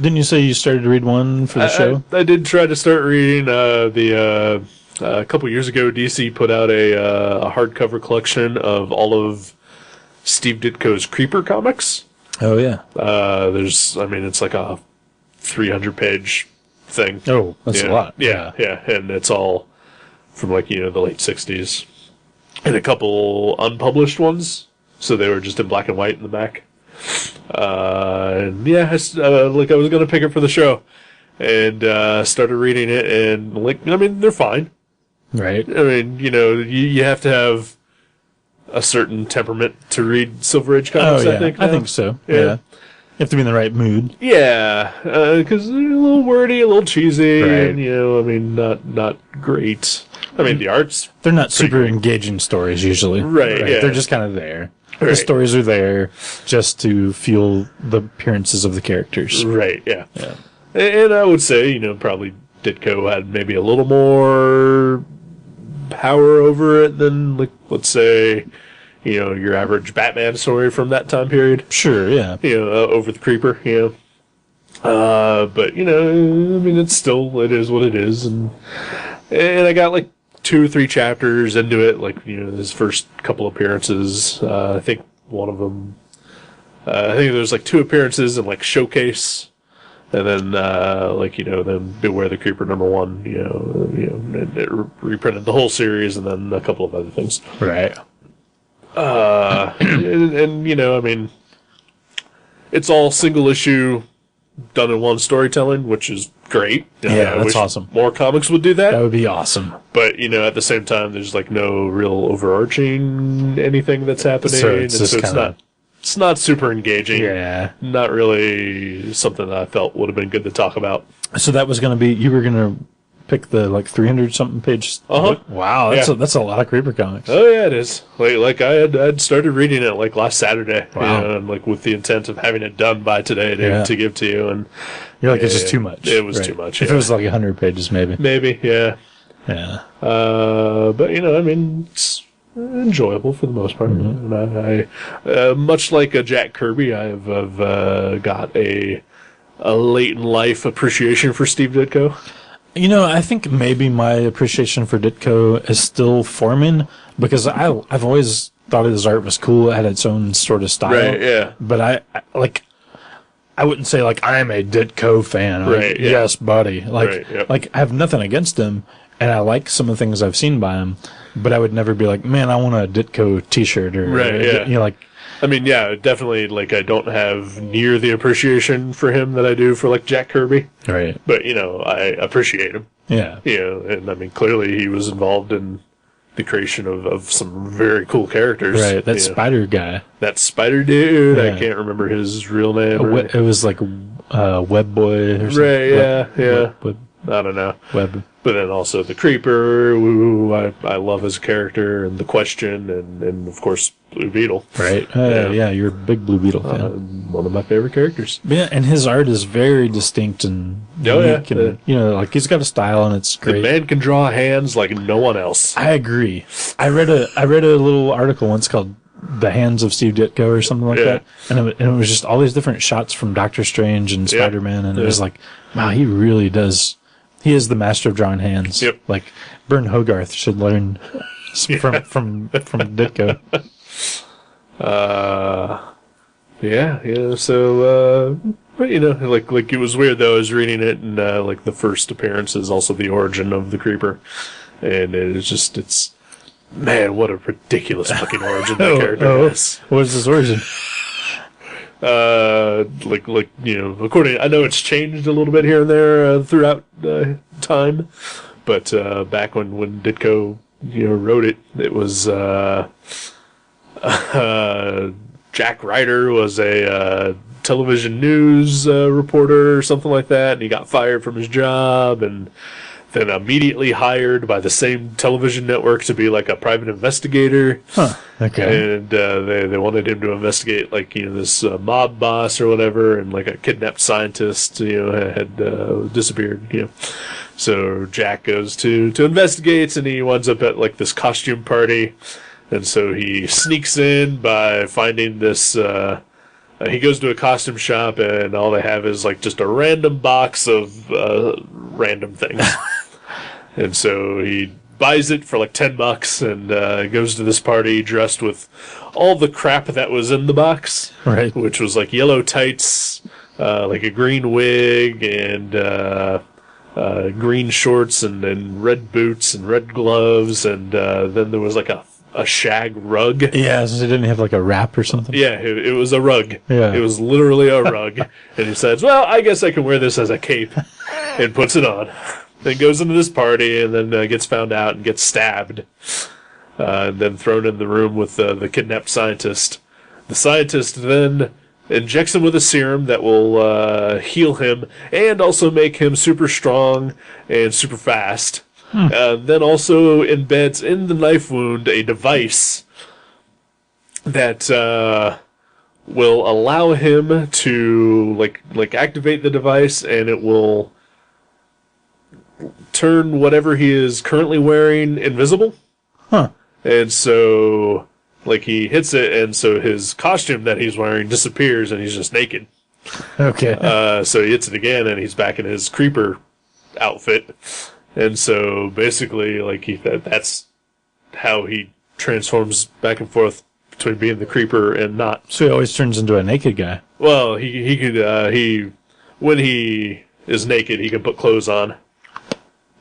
didn't you say you started to read one for the show? I did try to start reading a couple years ago. DC put out a hardcover collection of all of Steve Ditko's Creeper comics. Oh yeah. It's like a 300-page thing. Oh, that's a lot. Yeah, and it's all from the late 60s, and a couple unpublished ones. So they were just in black and white in the back. And yeah, I was going to pick it for the show, and started reading it, and they're fine. Right. I mean, you have to have a certain temperament to read Silver Age comics. Oh, yeah. I think so. Yeah. You have to be in the right mood. Yeah, because they're a little wordy, a little cheesy, right. and not great. I mean, the art's they're not super good. Engaging stories usually. Right. Yeah. They're just kind of there. Right. The stories are there just to fuel the appearances of the characters. Right. Yeah. And I would say, probably Ditko had maybe a little more power over it than, let's say, your average Batman story from that time period. Sure, yeah. Over the Creeper, but, it is what it is. And I got, 2 or 3 chapters into it, his first couple appearances. I think one of them, I think there's, 2 appearances in, Showcase. And then, then Beware the Creeper #1, and it reprinted the whole series, and then a couple of other things. Right. And it's all single issue, done in one storytelling, which is great. Yeah, I that's wish awesome. More comics would do that. That would be awesome. But, at the same time, there's, no real overarching anything that's happening. So it's not super engaging. Yeah. Not really something that I felt would have been good to talk about. So that was going to be, you were going to pick the 300 something page Uh-huh. book? Wow, that's a lot of Creeper comics. Oh yeah, it is. Like I'd started reading it last Saturday. Wow. And with the intent of having it done by today to give to you, and You're like, it's just too much. It was too much. If it was 100 pages, maybe. Maybe, yeah. Yeah. But it's enjoyable for the most part. And I much like a Jack Kirby, I've got a late in life appreciation for Steve Ditko. I think maybe my appreciation for Ditko is still forming, because I've always thought his art was cool. It had its own sort of style. Right, yeah. But I wouldn't say I'm a Ditko fan. Right, yeah. Yes, buddy. Right, yep. I have nothing against him, and I like some of the things I've seen by him, but I would never be like, man, I want a Ditko t-shirt or, right, yeah. Definitely, I don't have near the appreciation for him that I do for, Jack Kirby. Right. But, I appreciate him. Yeah. And, clearly he was involved in the creation of some very cool characters. Right, that spider guy. That spider dude, Yeah. I can't remember his real name. It was Web Boy or something. Right, yeah. Web, I don't know. Web. But then also the Creeper, who I love as a character, and the Question, and of course Blue Beetle. Right. Yeah, you're a big Blue Beetle fan. One of my favorite characters. Yeah, and his art is very distinct and unique, and he's got a style, and it's great. The man can draw hands like no one else. I agree. I read a little article once called "The Hands of Steve Ditko" or something like that, and it was just all these different shots from Doctor Strange and Spider-Man, and it was like, wow, he really does. He is the master of drawing hands. Yep. Bern Hogarth should learn from Ditko. So, but it was weird though. I was reading it, and the first appearance is also the origin of the Creeper, and it's man, what a ridiculous fucking origin that character has. What is his origin? According, I know it's changed a little bit here and there throughout time, but back when Ditko wrote it, it was Jack Ryder was a television news reporter or something like that, and he got fired from his job, and then immediately hired by the same television network to be a private investigator. Huh. Okay. And they wanted him to investigate this mob boss or whatever, and a kidnapped scientist had disappeared. So Jack goes to investigate, and he winds up at this costume party, and so he sneaks in by finding this. He goes to a costume shop, and all they have is just a random box of random things. And so he buys it for $10 and goes to this party dressed with all the crap that was in the box. Right. Which was yellow tights, a green wig, and green shorts, and red boots, and red gloves, and then there was a shag rug. Yeah, so they didn't have a wrap or something? Yeah, it was a rug. Yeah. It was literally a rug. And he says, well, I guess I can wear this as a cape, and puts it on. Then goes into this party, and then gets found out and gets stabbed. And then thrown in the room with the kidnapped scientist. The scientist then injects him with a serum that will heal him and also make him super strong and super fast. Then also embeds in the knife wound a device that will allow him to activate the device, and it will turn whatever he is currently wearing invisible. Huh. And so he hits it, and so his costume that he's wearing disappears, and he's just naked. Okay. So he hits it again, and he's back in his creeper outfit. And so basically, that's how he transforms back and forth between being the creeper and not. So he always turns into a naked guy. Well, he could when he is naked, he can put clothes on.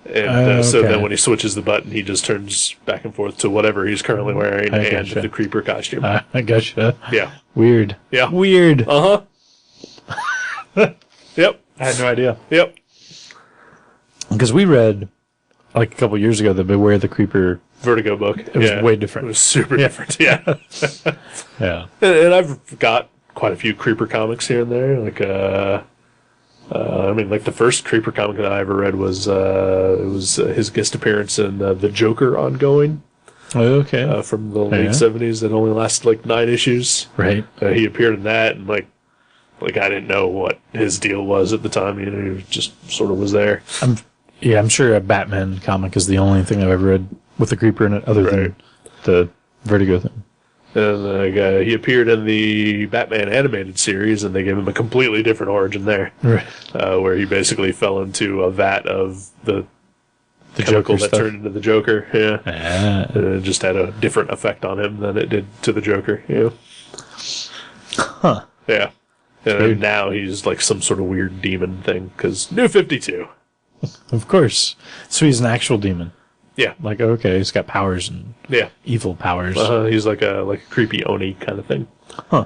And so then when he switches the button, he just turns back and forth to whatever he's currently wearing and the creeper costume. I gotcha. Yeah. Weird. Yeah. Weird. Uh-huh. Yep. I had no idea. Yep. Because we read, a couple years ago, the Beware the Creeper Vertigo book. It was way different. It was super different, yeah. Yeah. And I've got quite a few creeper comics here and there. I mean, like the first Creeper comic that I ever read was his guest appearance in the Joker ongoing. Okay. From the late 70s that only lasted like 9 issues. Right. He appeared in that, and like I didn't know what his deal was at the time. You know, he just sort of was there. I'm sure a Batman comic is the only thing I've ever read with a Creeper in it, other than the Vertigo thing. And he appeared in the Batman animated series, and they gave him a completely different origin there, right? Where he basically fell into a vat of the chemical Joker that stuff. turned into the Joker. Yeah, Ah. and it just had a different effect on him than it did to the Joker. Yeah, Huh? yeah. And Weird. now he's like some sort of weird demon thing because New 52. Of course. So he's an actual demon. Yeah, Like, okay, he's got powers and yeah. evil powers. He's like a creepy Oni kind of thing. Huh.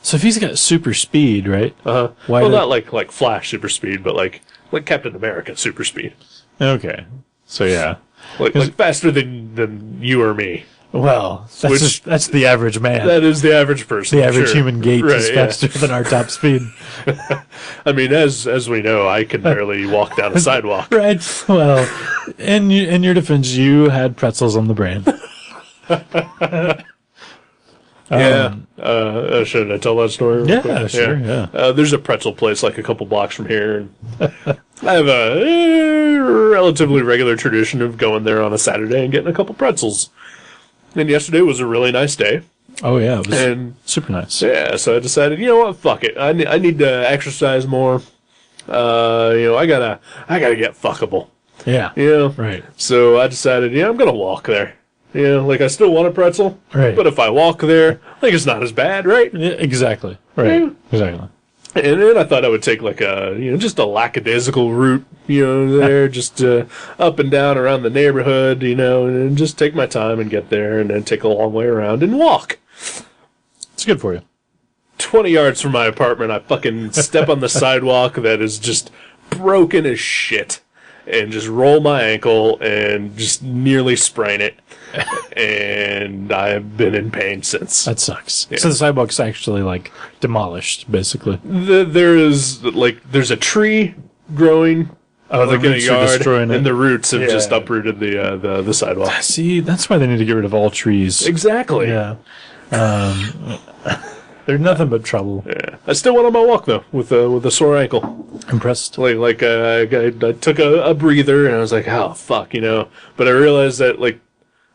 So if he's got super speed, right? Why Why not like Flash super speed, but like Captain America super speed. Okay. So yeah. Like faster than you or me. Well, that's the average man. That is the average person. The average sure. human gait Right, is yeah. faster than our top speed. I mean, as we know, I can barely walk down a sidewalk. Right. Well, in your defense, you had pretzels on the brain. Should I tell that story? Real Yeah, quick? sure, yeah. There's a pretzel place like a couple blocks from here, and I have a relatively regular tradition of going there on a Saturday and getting a couple pretzels. And yesterday was a really nice day. Oh yeah, it was And super nice. yeah, so I decided, you know what, fuck it. I need to exercise more. I gotta get fuckable. Yeah. You know? Right. So I decided, I'm gonna walk there. Like I still want a pretzel. Right. But if I walk there, like it's not as bad, right? Yeah, exactly. Right. Yeah. Exactly. And then I thought I would take like just a lackadaisical route, there, just up and down around the neighborhood, and just take my time and get there and then take a long way around and walk. It's good for you. 20 yards from my apartment, I fucking step on the sidewalk that is just broken as shit and just roll my ankle and just nearly sprain it. And I have been in pain since. That sucks. Yeah. So the sidewalk's actually like demolished, basically. There's a tree growing. Oh, the like in a roots are yard, destroying it. and the roots have Yeah. just uprooted the sidewalk. See, that's why they need to get rid of all trees. Exactly. Yeah. They're nothing but trouble. Yeah. I still went on my walk though with a sore ankle. Impressed. I took a breather and I was like, oh fuck, But I realized that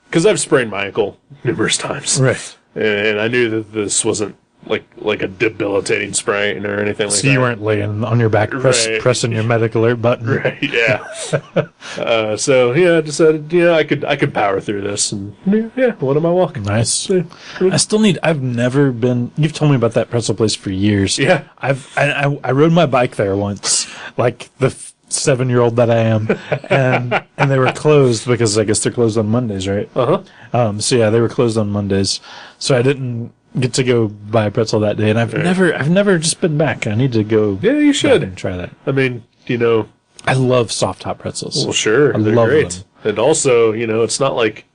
because I've sprained my ankle numerous times, Right. and I knew that this wasn't like a debilitating sprain or anything like that. So you weren't laying on your back Right. pressing your medic alert button. Right, yeah. I decided, I could power through this, and what am I walking? Nice. Yeah. I've never been, you've told me about that pretzel place for years. Yeah. I rode my bike there once, like the 7-year-old that I am, and they were closed because I guess they're closed on Mondays, right? So yeah, they were closed on Mondays. So I didn't get to go buy a pretzel that day, and I've never just been back. I need to go. Yeah, you should. back and try that. I mean, I love soft top pretzels. well, sure, I they're love great. them. And also, it's not like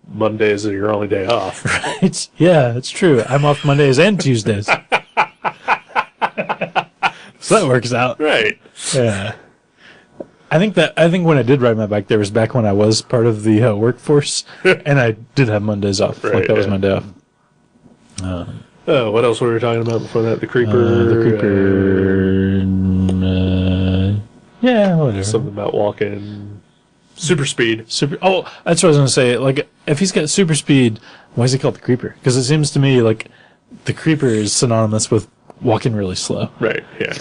Mondays are your only day off. It's true. I'm off Mondays and Tuesdays. So that works out. Right. Yeah. I think when I did ride my bike there was back when I was part of the workforce, and I did have Mondays off. Right, that was yeah. my day off. What else were we talking about before that? The creeper. Yeah, whatever. Something about walking. Super speed. Oh, that's what I was gonna say. Like, if he's got super speed, why is he called the creeper? Because it seems to me like the creeper is synonymous with walking really slow. Right. Yeah.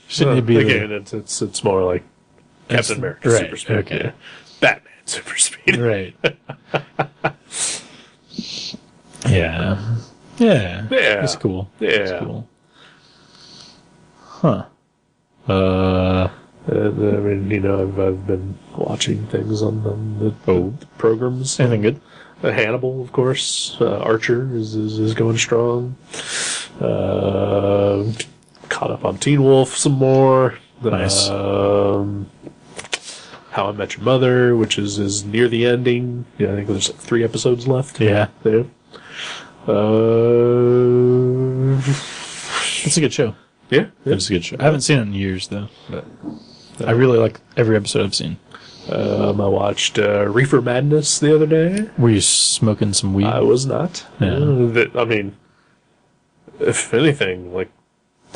Shouldn't he be again? It's more like Captain America right, super speed. okay. Yeah. Batman super speed. right? Yeah. Yeah. Yeah. It's cool. Yeah. It's cool. Huh. I mean, I've been watching things on the programs. Anything good? Hannibal, of course. Archer is going strong. Caught up on Teen Wolf some more. Nice. How I Met Your Mother, which is near the ending. Yeah, I think there's 3 episodes left. Yeah. Yeah. It's a good show. Yeah. It's a good show. I haven't seen it in years, though. But I really like every episode I've seen. I watched Reefer Madness the other day. Were you smoking some weed? I was not. Yeah. I mean, if anything, like,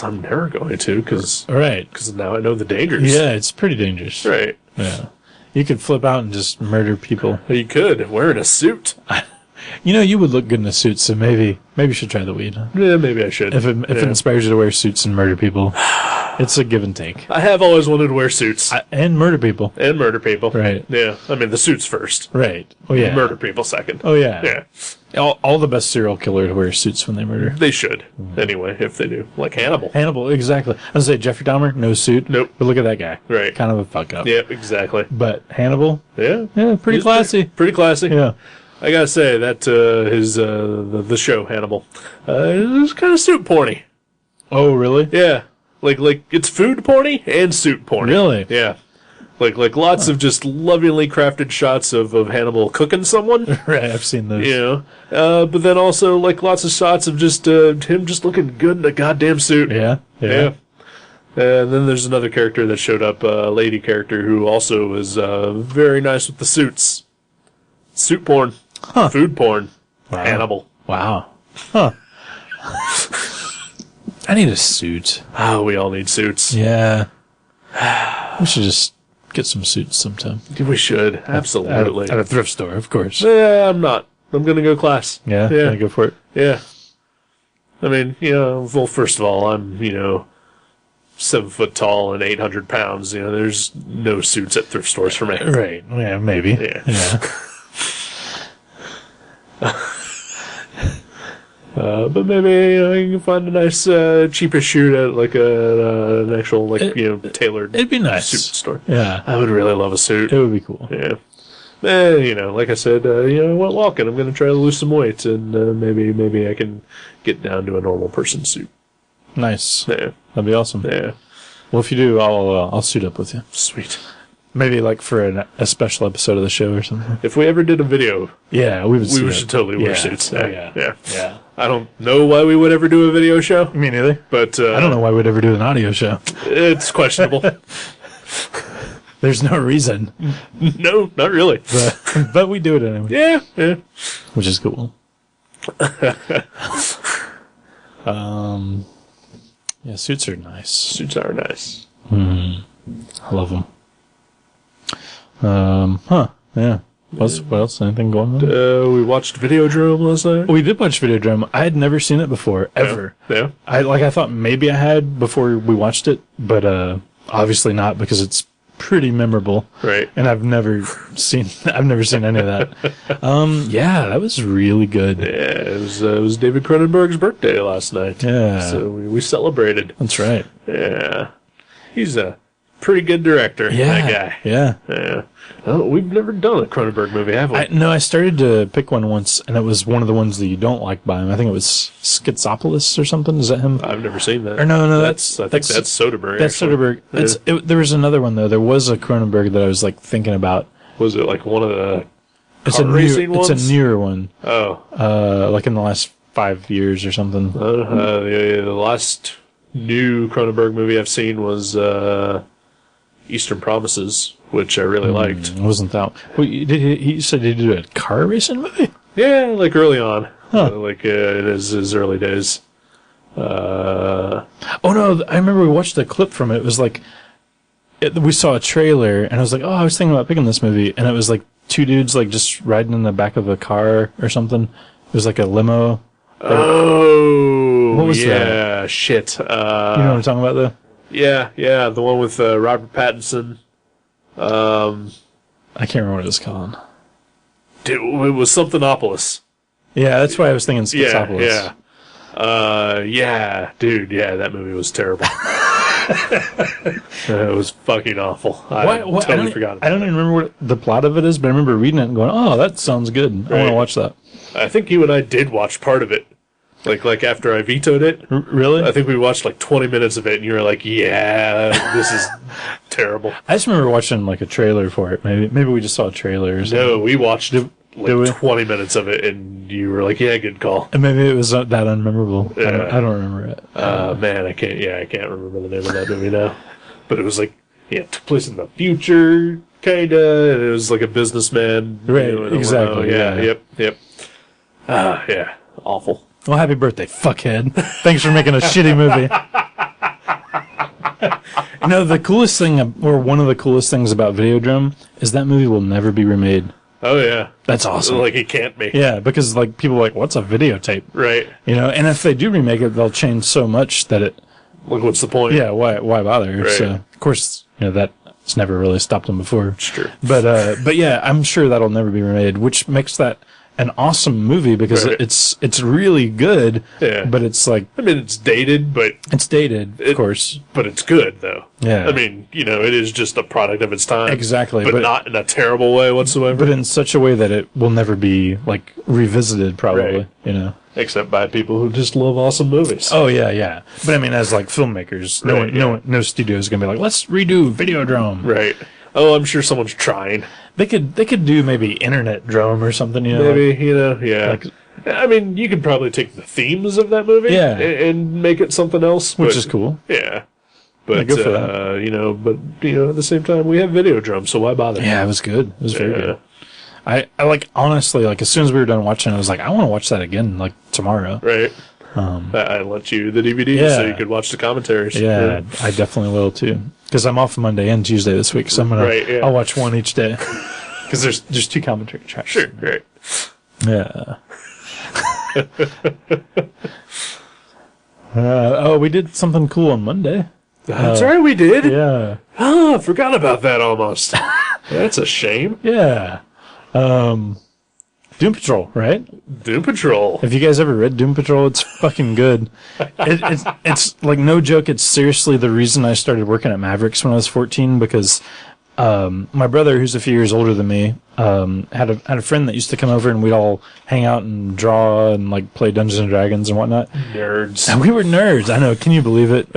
I'm never going to, because Right. now I know the dangers. Yeah, it's pretty dangerous. Right. Yeah. You could flip out and just murder people. You could, wearing a suit. You know, you would look good in a suit, so maybe you should try the weed. Yeah, maybe I should. If it inspires you to wear suits and murder people, it's a give and take. I have always wanted to wear suits. And murder people. And murder people. Right. Yeah. I mean, the suits first. Right. Oh, yeah. Murder people second. Oh, yeah. Yeah. All the best serial killers wear suits when they murder. They should. Anyway, if they do. Like Hannibal. Hannibal, exactly. I was going to say, Jeffrey Dahmer, no suit. Nope. But look at that guy. Right. Kind of a fuck up. Yeah, exactly. But Hannibal? Yeah. Yeah, pretty classy. Pretty classy. Yeah. I gotta say, that the show, Hannibal, is kind of suit porny. Oh, really? Yeah. Like it's food porny and suit porny. Really? Yeah. Like lots of just lovingly crafted shots of Hannibal cooking someone. Right, I've seen those. You know, but then also like lots of shots of just him just looking good in a goddamn suit. Yeah. Yeah. And then there's another character that showed up, a lady character who also was very nice with the suits. Suit porn. Huh. Food porn. Wow. Hannibal. Wow. Huh. I need a suit. Oh, we all need suits. Yeah. We should just get some suits sometime. We should. Absolutely. At a thrift store, of course. Yeah, I'm not. I'm going to go class. Yeah? Yeah. Gonna go for it? Yeah. I mean, well, first of all, I'm, 7 foot tall and 800 pounds. There's no suits at thrift stores for me. Right. Yeah, maybe. Yeah. But maybe you can find a nice, cheapest shoot at like an actual, tailored It'd be nice. suit store. Yeah. I would really love a suit. It would be cool. Yeah. Like I said, I went walking. I'm going to try to lose some weight, and maybe I can get down to a normal person suit. Nice. Yeah. That'd be awesome. Yeah. Well, if you do, I'll suit up with you. Sweet. Maybe like for a special episode of the show or something. If we ever did a video, Yeah, we should totally wear suits. Oh, yeah. Yeah. I don't know why we would ever do a video show, Me neither. but I don't know why we'd ever do an audio show. It's questionable. There's no reason. No, not really. But we do it anyway. Yeah. Which is cool. Yeah, suits are nice. Suits are nice. I love them. Yeah. What else? Anything going on? We watched Videodrome last night. We did watch Videodrome. I had never seen it before, ever. Yeah. I thought maybe I had before we watched it, but obviously not because it's pretty memorable. Right. And I've never seen any of that. Yeah, that was really good. Yeah, it was David Cronenberg's birthday last night. Yeah. So we celebrated. That's right. Yeah. He's a pretty good director, that guy. Yeah. Yeah. Oh, we've never done a Cronenberg movie, have we? I started to pick one once, and it was one of the ones that you don't like by him. I think it was Schizopolis or something. Is that him? I've never seen that. Or no, I think that's Soderbergh. That's actually. Soderbergh. There was another one, though. There was a Cronenberg that I was thinking about. Was it like one of the racing ones? It's a newer one. Oh. Like in the last 5 years or something. The last new Cronenberg movie I've seen was Eastern Promises, which I really liked. It wasn't that. Well, he said he did a car racing movie? Yeah, like early on. Huh. In his early days. Oh no, I remember we watched the clip from it. It was like, we saw a trailer, and I was like, oh, I was thinking about picking this movie, and it was like two dudes like just riding in the back of a car or something. It was like a limo. Oh, what was that? Yeah, shit. You know what I'm talking about, though? Yeah, the one with Robert Pattinson. I can't remember what it was called. Dude, it was somethingopolis. Yeah, that's why I was thinking Schizopolis. Yeah, dude, that movie was terrible. It was fucking awful. I totally forgot about it. I don't even remember what the plot of it is, but I remember reading it and going, oh, that sounds good. I want to watch that. I think you and I did watch part of it. Like after I vetoed it. Really? I think we watched like 20 minutes of it, and you were like, yeah, this is terrible. I just remember watching like a trailer for it. Maybe we just saw a trailer or something. No, we watched like 20 minutes of it, and you were like, "Yeah, good call." And maybe it was that unmemorable. Yeah. I don't remember it. Man, I can't remember the name of that movie now. But it was like, it took place in the future, kinda, and it was like a businessman. Right, exactly. Yep. Yeah, awful. Well, happy birthday, fuckhead. Thanks for making a shitty movie. The coolest thing, or one of the coolest things about Videodrome is that movie will never be remade. Oh, yeah. That's awesome. Like, it can't be. Yeah, because, like, people are like, what's a videotape? Right. And if they do remake it, they'll change so much that it... Like, what's the point? Yeah, why bother? Right. So, of course, that's never really stopped them before. It's true. But yeah, I'm sure that'll never be remade, which makes that an awesome movie because Right. it's really good. Yeah. But it's like... I mean, it's dated, but... It's dated, of course. But it's good, though. Yeah. I mean, it is just a product of its time. Exactly. But not in a terrible way whatsoever. But in such a way that it will never be, like, revisited, probably, Right. Except by people who just love awesome movies. Oh, yeah. But I mean, as, like, filmmakers, no studio is going to be like, let's redo Videodrome. Right. Oh, I'm sure someone's trying. They could do maybe Internet Drome or something, Maybe, like, yeah. like- I mean, you could probably take the themes of that movie Yeah. and make it something else. which is cool. Yeah. But, good for that. at the same time, we have Videodrome, so why bother? Yeah, it was good. It was very Yeah. good. I like, honestly, like, as soon as we were done watching, I was like, I want to watch that again, like, tomorrow. Right. I lent you the DVD Yeah. so you could watch the commentaries. Yeah, I definitely will, too. Because I'm off Monday and Tuesday this week, so I'll watch one each day. Because there's 2 commentary tracks. Sure, right. Yeah. We did something cool on Monday. That's right, we did. Yeah. Oh, I forgot about that almost. That's a shame. Yeah. Doom Patrol, right? Doom Patrol. Have you guys ever read Doom Patrol? It's fucking good. It's like, no joke, it's seriously the reason I started working at Mavericks when I was 14, because my brother, who's a few years older than me, had a friend that used to come over and we'd all hang out and draw and like play Dungeons and Dragons and whatnot. Nerds. And we were nerds. I know. Can you believe it?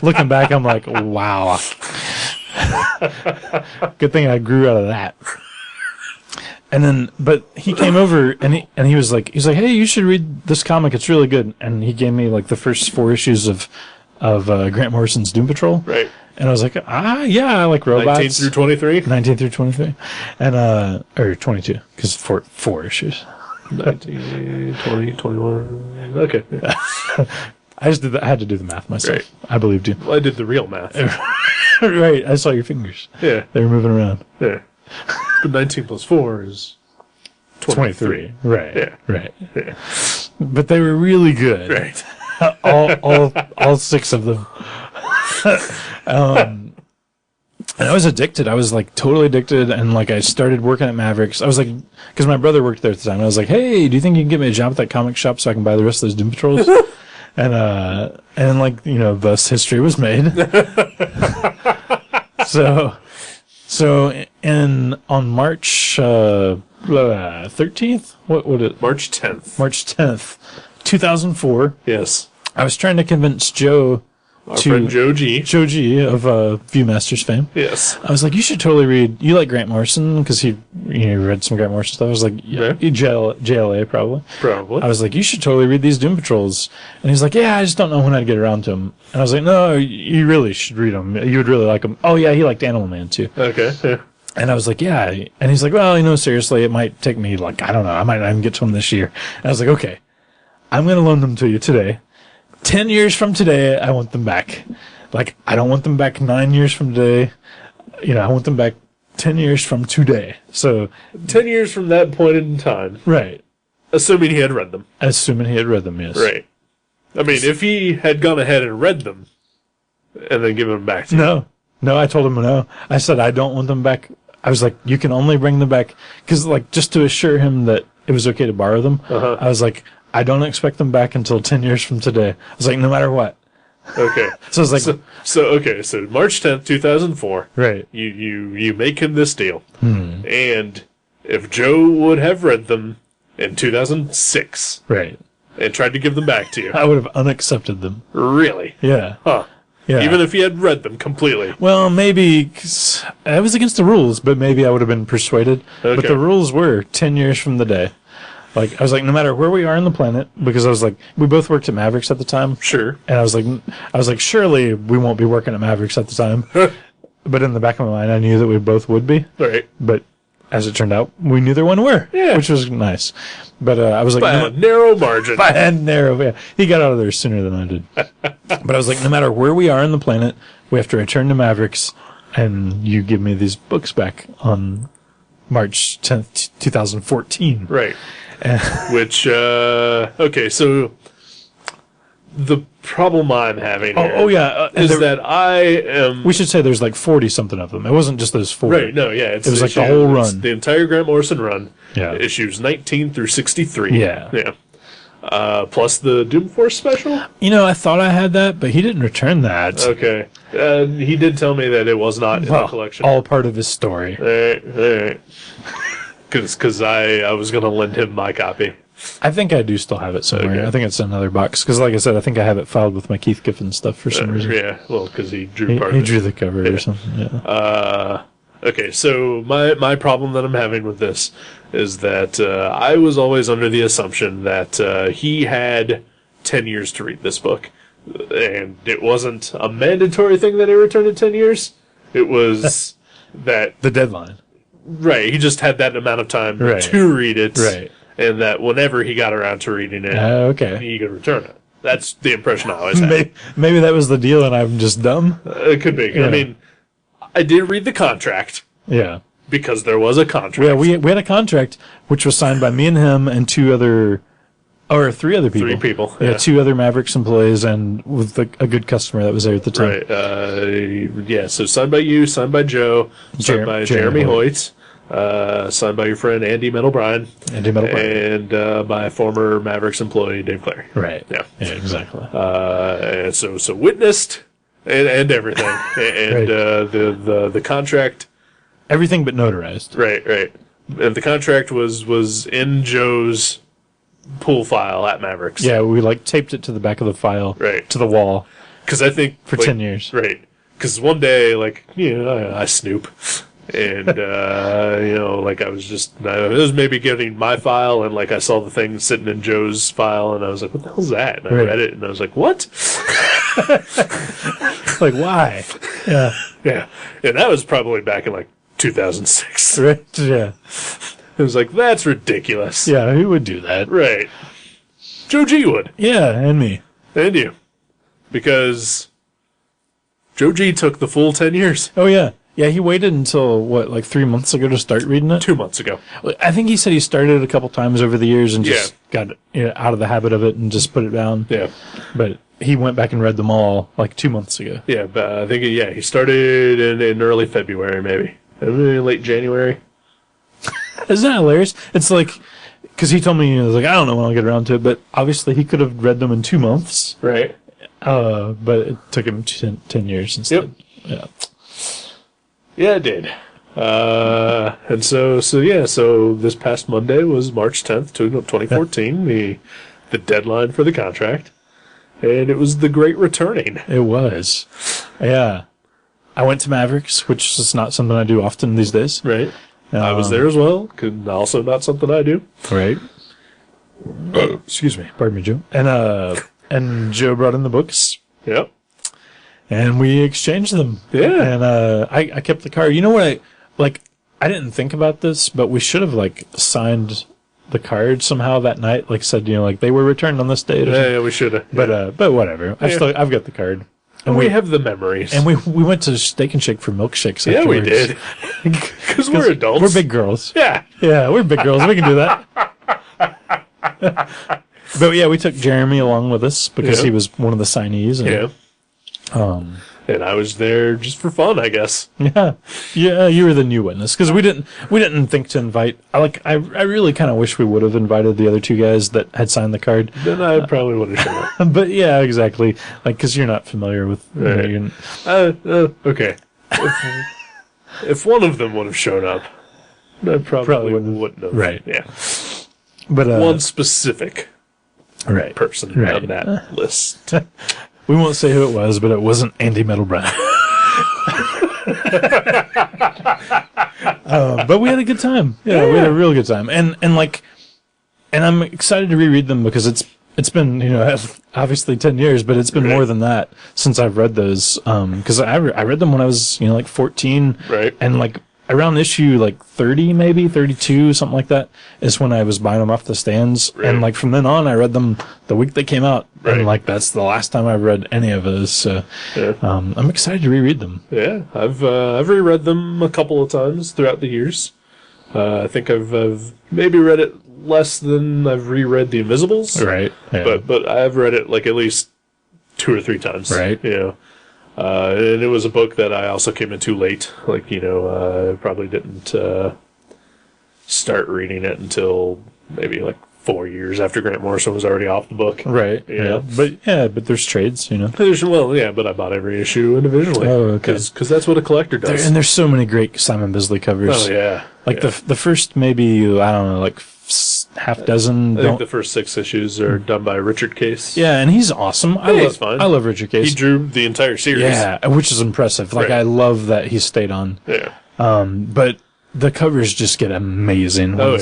Looking back, I'm like, wow. Good thing I grew out of that. And then, but he came over and he was like, hey, you should read this comic. It's really good. And he gave me like the first 4 issues of Grant Morrison's Doom Patrol. Right. And I was like, yeah, I like robots. 19 through 23? 19 through 23. And, or 22, because 4 issues. 19, 20, 21. Okay. I had to do the math myself. Right. I believed you. Well, I did the real math. Right. I saw your fingers. Yeah. They were moving around. Yeah. But 19 plus 4 is 23. Right. Yeah. Right. Yeah. But they were really good. Right. all 6 of them. And I was addicted. I was like totally addicted, and like I started working at Mavericks. I was like, because my brother worked there at the time. I was like, hey, do you think you can get me a job at that comic shop so I can buy the rest of those Doom Patrols? and like, thus history was made. So on March 13th, what would it? March 10th. March 10th, 2004. Yes. I was trying to convince Joe. Our friend Joe G. Joe G of Viewmasters fame. Yes. I was like, you should totally read. You like Grant Morrison because he read some Grant Morrison stuff. I was like, yeah, JLA probably. Probably. I was like, you should totally read these Doom Patrols. And he's like, yeah, I just don't know when I'd get around to them. And I was like, no, you really should read them. You would really like them. Oh yeah, he liked Animal Man too. Okay. Yeah. And I was like, yeah. And he's like, well, seriously, it might take me like, I don't know, I might not even get to them this year. And I was like, okay, I'm going to loan them to you today. 10 years from today, I want them back. Like, I don't want them back 9 years from today. I want them back 10 years from today. So 10 years from that point in time. Right. Assuming he had read them. Assuming he had read them, yes. Right. I mean, if he had gone ahead and read them and then given them back to you. No, I told him no. I said, I don't want them back. I was like, you can only bring them back. Because, like, just to assure him that it was okay to borrow them, I was like, I don't expect them back until 10 years from today. I was like, no matter what. Okay. So I was like... So March 10th, 2004. Right. You make him this deal. And if Joe would have read them in 2006... Right. And tried to give them back to you... I would have unaccepted them. Really? Yeah. Huh. Yeah. Even if he had read them completely. Well, maybe 'cause I was against the rules, but maybe I would have been persuaded. Okay. But the rules were 10 years from the day. Like, I was like, no matter where we are on the planet, because I was like, we both worked at Mavericks at the time. Sure. And I was like, surely we won't be working at Mavericks at the time. But in the back of my mind, I knew that we both would be. Right. But as it turned out, we neither one were. Yeah. Which was nice. But I was like, By a narrow margin. by a narrow, yeah. He got out of there sooner than I did. But I was like, no matter where we are on the planet, we have to return to Mavericks, and you give me these books back on March 10th, 2014. Right. Which, okay, so the problem I'm having here is that I am... We should say there's like 40-something of them. It wasn't just those 40. Right, no, yeah. It was like the whole run. The entire Grant Morrison run. Yeah. Issues 19 through 63. Yeah. Yeah. Plus the Doom Force special? You know, I thought I had that, but he didn't return that. Okay. He did tell me that it was not in the collection. All part of his story. All right. Because I was going to lend him my copy. I think I do still have it somewhere. Okay. I think it's in another box. Because like I said, I think I have it filed with my Keith Giffen stuff for some reason. Yeah, well, because he drew part He of it. drew the cover or something, yeah. Okay, so my problem that I'm having with this is that I was always under the assumption that he had 10 years to read this book. And it wasn't a mandatory thing that he returned in 10 years. It was that... The deadline. Right, he just had that amount of time Right. to read it. Right. And that whenever he got around to reading it, Okay. he could return it. That's the impression I always had. Maybe that was the deal and I'm just dumb. It could be. Yeah. I mean, I did read the contract Yeah. because there was a contract. Yeah, we had a contract which was signed by me and him and three other people. 3 people. Yeah, 2 other Mavericks employees and with a good customer that was there at the time. Right. Yeah, so signed by you, signed by Joe, signed by Jeremy Hoyt, signed by your friend Andy Metal-Bryan, and by former Mavericks employee Dave Clary. Right. Yeah. Yeah, exactly. And so witnessed and everything. And Right. the contract... Everything but notarized. Right. And the contract was in Joe's pool file at Mavericks. Yeah, we taped it to the back of the file. Right. To the wall. Because I think... For 10 years. Right. Because one day, I snoop. And, I was maybe getting my file, and, I saw the thing sitting in Joe's file, and I was like, what the hell's that? And I read it, and I was like, what? Why? Yeah. Yeah. And that was probably back in, 2006. Right? Yeah. It was like, that's ridiculous. Yeah, who would do that? Right. Joe G would. Yeah, and me. And you. Because Joe G took the full 10 years. Oh, yeah. Yeah, he waited until, 3 months ago to start reading it? 2 months ago. I think he said he started it a couple times over the years and just got out of the habit of it and just put it down. Yeah. But he went back and read them all, 2 months ago. Yeah, but I think, he started in early February, maybe. Maybe late January. Isn't that hilarious? It's because he told me, I don't know when I'll get around to it, but obviously he could have read them in 2 months. Right. But it took him 10 years instead. Yep. Yeah. Yeah, it did. And so this past Monday was March 10th, 2014, the deadline for the contract. And it was the great returning. It was. Yeah. I went to Mavericks, which is not something I do often these days. Right. I was there as well. Also not something I do. Right. Excuse me. Pardon me, Joe. And Joe brought in the books. Yep. And we exchanged them. Yeah. And I kept the card. You know what I didn't think about this, but we should have signed the card somehow that night. Said, they were returned on this date. Yeah, we should have. But whatever. I've got the card. And we have the memories. And we went to Steak and Shake for milkshakes. Yeah, afterwards. we did. Because we're adults. We're big girls. Yeah. Yeah, we're big girls. We can do that. But yeah, we took Jeremy along with us because he was one of the signees. And, and I was there just for fun, I guess. Yeah, you were the new witness because we didn't think to invite. I really kind of wish we would have invited the other 2 guys that had signed the card. Then I probably would have shown up. But yeah, exactly. Because you're not familiar with. Right. Okay. If one of them would have shown up, I probably wouldn't have. Right. Yeah. But one specific person Right. on that list. We won't say who it was, but it wasn't Andy Middlebrand. But we had a good time. Yeah, we had a real good time. And I'm excited to reread them because it's been, obviously 10 years, but it's been more than that since I've read those. Because I read them when I was, 14. Right. And around issue 30, maybe 32, something like that, is when I was buying them off the stands. Right. And from then on, I read them the week they came out. Right. And that's the last time I read any of those. So I'm excited to reread them. Yeah, I've reread them a couple of times throughout the years. I think I've maybe read it less than I've reread The Invisibles. Right. Yeah. But I've read it at least 2 or 3 times. Right. And it was a book that I also came into late. I probably didn't start reading it until maybe 4 years after Grant Morrison was already off the book. Right. Yeah. But there's trades, But I bought every issue individually. Oh, okay. Because that's what a collector does. And there's so many great Simon Bisley covers. Oh, yeah. The first maybe, I don't know, half dozen. I think the first 6 issues are done by Richard Case. Yeah, and he's awesome. He's fine. I love Richard Case. He drew the entire series. Yeah, which is impressive. I love that he stayed on. Yeah. But the covers just get amazing when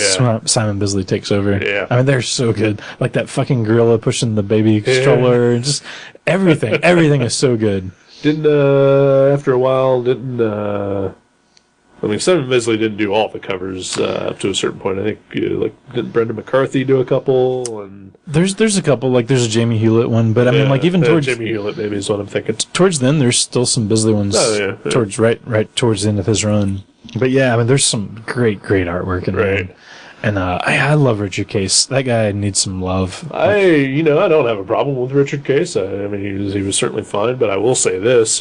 Simon Bisley takes over. Yeah. I mean, they're so good. That fucking gorilla pushing the baby stroller. Just everything. Everything is so good. After a while, Simon Bisley didn't do all the covers up to a certain point. I think, didn't Brendan McCarthy do a couple? And there's a couple. There's a Jamie Hewlett one, but I mean, even towards Jamie Hewlett maybe is what I'm thinking. Towards then, there's still some Bisley ones. Oh, yeah. Towards right towards the end of his run. But yeah, I mean, there's some great artwork in there. And I love Richard Case. That guy needs some love. I don't have a problem with Richard Case. I mean, he was certainly fine. But I will say this,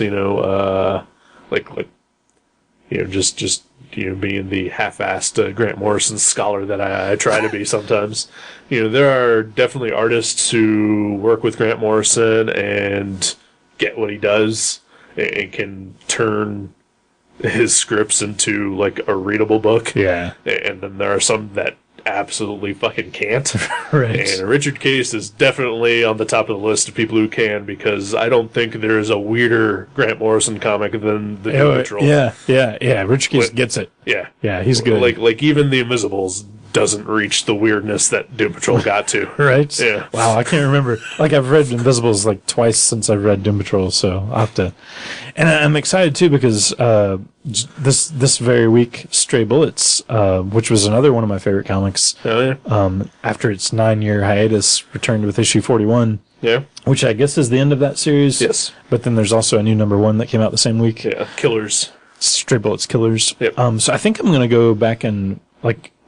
just being the half-assed Grant Morrison scholar that I try to be sometimes. There are definitely artists who work with Grant Morrison and get what he does and can turn his scripts into a readable book. Yeah. And then there are some that absolutely fucking can't. Right. And Richard Case is definitely on the top of the list of people who can, because I don't think there is a weirder Grant Morrison comic than the Doom Patrol. Yeah. Richard Case gets it. Yeah. Yeah, he's good. Even the Invisibles doesn't reach the weirdness that Doom Patrol got to. Right? Yeah. Wow, I can't remember. I've read Invisibles twice since I've read Doom Patrol, so I'll have to. And I'm excited too because this very week, Stray Bullets, which was another one of my favorite comics, after its 9-year hiatus, returned with issue 41. Yeah. Which I guess is the end of that series. Yes. But then there's also a new #1 that came out the same week. Yeah. Killers. Stray Bullets Killers. Yep. So I think I'm going to go back and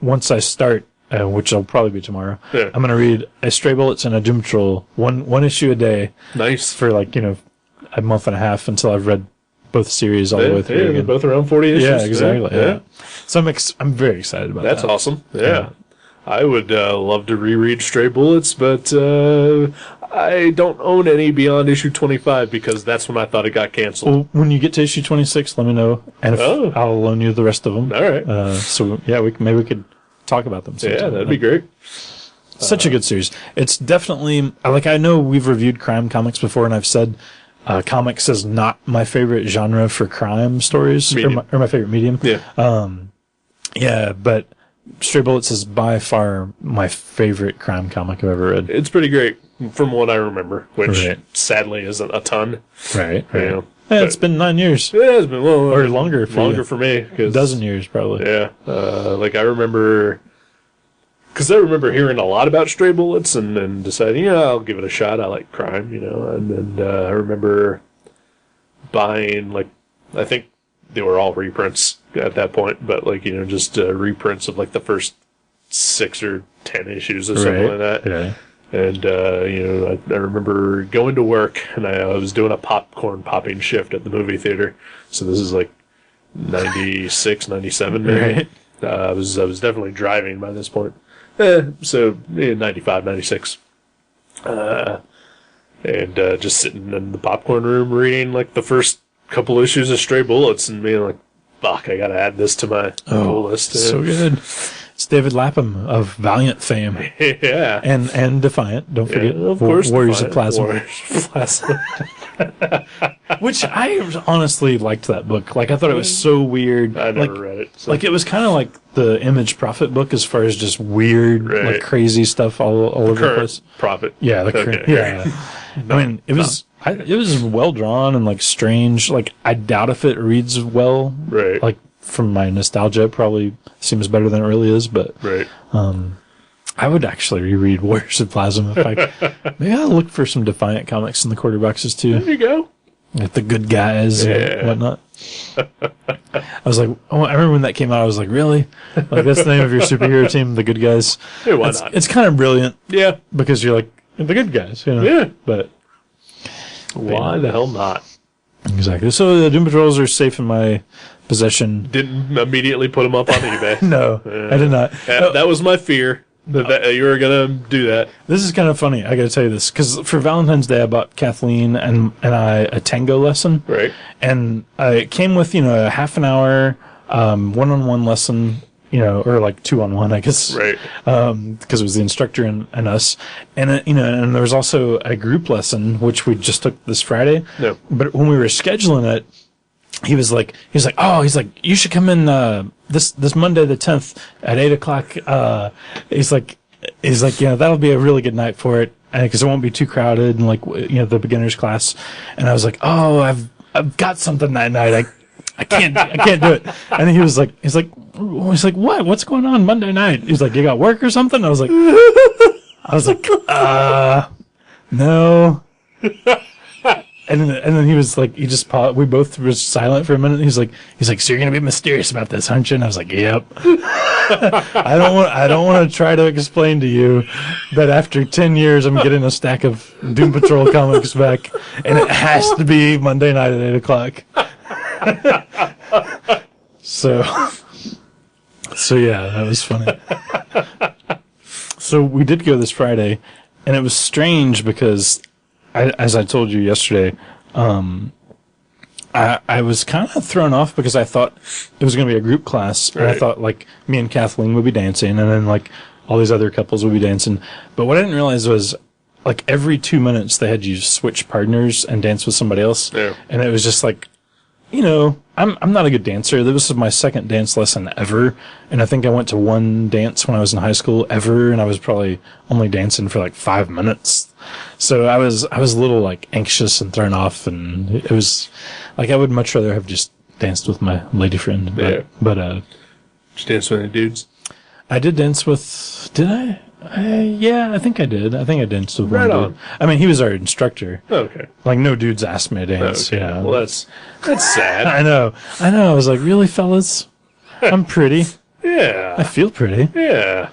once I start, which will probably be tomorrow, I'm going to read a Stray Bullets and a Doom Patrol, one issue a day. Nice. For a month and a half until I've read both series all the way through. Yeah, they're both around 40 issues. Yeah, exactly. Yeah. So I'm very excited about that. That's awesome. Yeah. I would love to reread Stray Bullets, but I don't own any beyond issue 25 because that's when I thought it got canceled. Well, when you get to issue 26, let me know, and I'll loan you the rest of them. All right. So yeah, maybe we could talk about them sometime. Yeah, that'd be great. Such a good series. It's definitely I know we've reviewed crime comics before, and I've said comics is not my favorite genre for crime stories, or my favorite medium. Yeah. But Stray Bullets is by far my favorite crime comic I've ever read. It's pretty great from what I remember, which sadly isn't a ton. Right. Yeah, it's been 9 years. Yeah, it's been or longer for me. A dozen years, probably. Yeah. I remember, because I remember hearing a lot about Stray Bullets and deciding, I'll give it a shot. I like crime, and I remember buying, I think they were all reprints at that point, but just reprints of the first 6 or 10 issues or something like that. Yeah. And I remember going to work, and I was doing a popcorn popping shift at the movie theater. So this is 96, 97 maybe. Right. I was definitely driving by this point. So 95, 96. And just sitting in the popcorn room reading the first couple issues of Stray Bullets and being fuck, I gotta add this to my cool list. So good. It's David Lapham of Valiant fame. Yeah. And Defiant. Don't forget. Of course. Warriors of Plasma. Warriors of Plasma. Which I honestly liked that book. Like, I thought it was so weird. I never read it. So. Like, it was kind of like the Image Prophet book as far as just weird, like, crazy stuff all over the place. Prophet. Yeah, the current. Yeah. I mean, it was well drawn and, like, strange. Like, I doubt if it reads well. Right. Like, from my nostalgia, it probably seems better than it really is. But I would actually reread Warriors of Plasma. Maybe I'll look for some Defiant comics in the quarter boxes, too. There you go. Like the good guys and whatnot. I was like, oh, I remember when that came out, I was like, really? Like, that's the name of your superhero team, the good guys? Hey, why not? It's kind of brilliant. Yeah. Because you're like, the good guys, you know? Yeah. But why the hell not? Exactly. So the Doom Patrols are safe in my possession. Didn't immediately put them up on eBay. No, I did not. That was my fear. That you were going to do that. This is kind of funny. I got to tell you this. Because for Valentine's Day, I bought Kathleen and I a tango lesson. Right. And it came with, a half an hour one-on-one lesson, or like 2-on-1, I guess. Right. Because it was the instructor and us. And, and there was also a group lesson, which we just took this Friday. No. But when we were scheduling it, he was like, you should come in this Monday the 10th at 8:00. He's like, that'll be a really good night for it, because it won't be too crowded and like the beginners class. And I was like, oh, I've got something that night. I can't do it. And he's like, what? What's going on Monday night? He's like, you got work or something? I was like, no. And then he was like, he just paused. We both were silent for a minute. He's like, so you're gonna be mysterious about this, aren't you? And I was like, yep. I don't want to try to explain to you that after 10 years, I'm getting a stack of Doom Patrol comics back, and it has to be Monday night at 8:00. So yeah, that was funny. So we did go this Friday, and it was strange because, as I told you yesterday, I was kind of thrown off because I thought it was going to be a group class, and I thought like me and Kathleen would be dancing, and then like all these other couples would be dancing. But what I didn't realize was like every 2 minutes they had you switch partners and dance with somebody else, and it was just like, I'm not a good dancer. This was my second dance lesson ever, and I think I went to one dance when I was in high school ever, and I was probably only dancing for like 5 minutes. So I was a little like anxious and thrown off, and it was like I would much rather have just danced with my lady friend. But did you dance with any dudes? I did dance with. Did I? Yeah, I think I did. I think I danced with one on. dude. I mean, he was our instructor. Okay. Like, no dudes asked me to dance. Okay. Yeah. Well, that's sad. I know. I was like, really, fellas? I'm pretty. Yeah. I feel pretty. Yeah.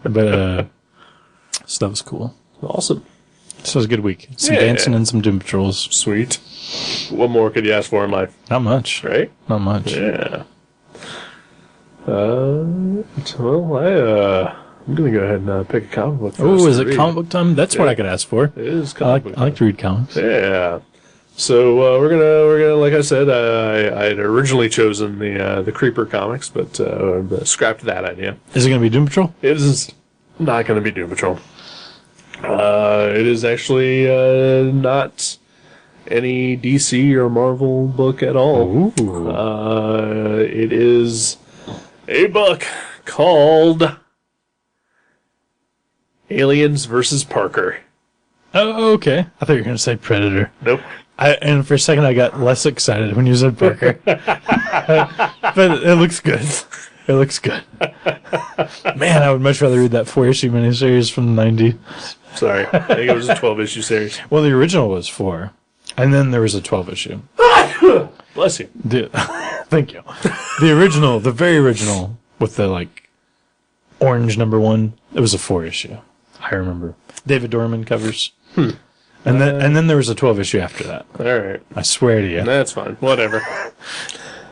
But, so that was cool. Awesome. So it was a good week. Some dancing and some Doom Patrols. Sweet. What more could you ask for in life? Not much. Right? Not much. Yeah. Well, I'm going to go ahead and pick a comic book for us. Oh, is it comic book time? That's what I could ask for. It is comic book time. I like to read comics. Yeah. So we're gonna like I said, I had originally chosen the Creeper comics, but scrapped that idea. Is it going to be Doom Patrol? It is not going to be Doom Patrol. It is actually not any DC or Marvel book at all. Ooh. It is a book called Aliens versus Parker. Oh, okay. I thought you were going to say Predator. Nope. And for a second, I got less excited when you said Parker. But it looks good. It looks good. Man, I would much rather read that 4-issue miniseries from the 90s. Sorry. I think it was a 12-issue series. Well, the original was 4. And then there was a 12-issue. Bless you. Thank you. The very original, with the, like, orange #1, it was a 4-issue. I remember. David Dorman covers. And then there was a 12-issue after that. All right. I swear to you. That's fine. Whatever.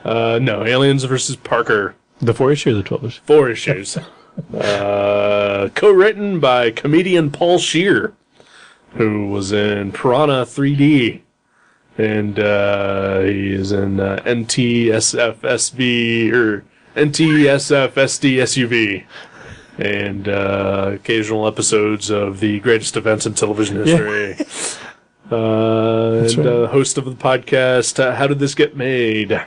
No, Aliens versus Parker. The 4-issue or the 12-issue? 4 issues. Co-written by comedian Paul Scheer, who was in Piranha 3D. And he is in NTSFSB, or NTSF SDSUV. And occasional episodes of the greatest events in television history. Host of the podcast, How Did This Get Made?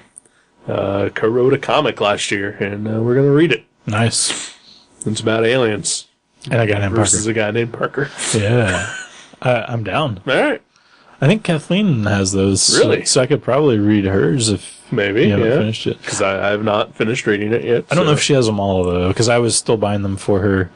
Co-wrote a comic last year, and we're going to read it. Nice. It's about aliens. And a guy named versus Parker. a guy named Parker. Yeah. I'm down. All right. I think Kathleen has those. Really? So I could probably read hers if Maybe, you haven't finished it. Because I have not finished reading it yet. I don't know if she has them all, though, because I was still buying them for her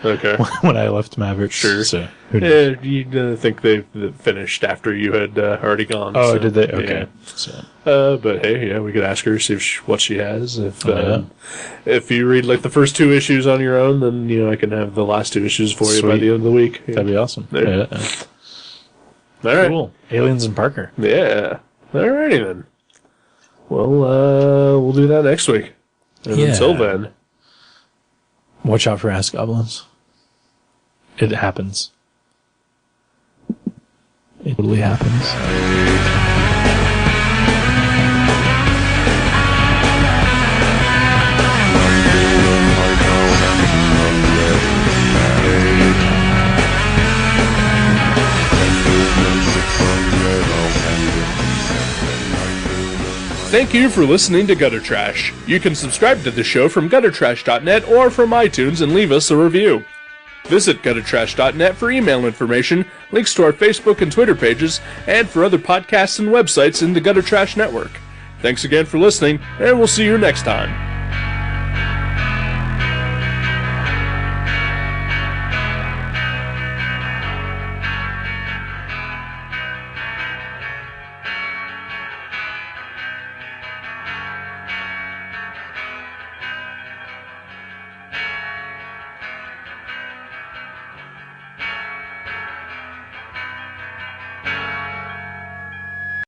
when I left Maverick. Sure. So, you think they've finished after you had already gone. Oh, so, did they? Okay. Yeah. But hey, we could ask her, see what she has. If you read like the first 2 issues on your own, then I can have the last 2 issues for you by the end of the week. That'd be awesome. Yeah. All right. Cool. Aliens and Parker. Yeah. Alrighty then. Well, we'll do that next week. And until then, watch out for ass goblins. It happens. It totally happens. thank you for listening to Gutter Trash. You can subscribe to the show from guttertrash.net or from iTunes and leave us a review. Visit guttertrash.net for email information, links to our Facebook and Twitter pages, and for other podcasts and websites in the Gutter Trash Network. Thanks again for listening, and we'll see you next time.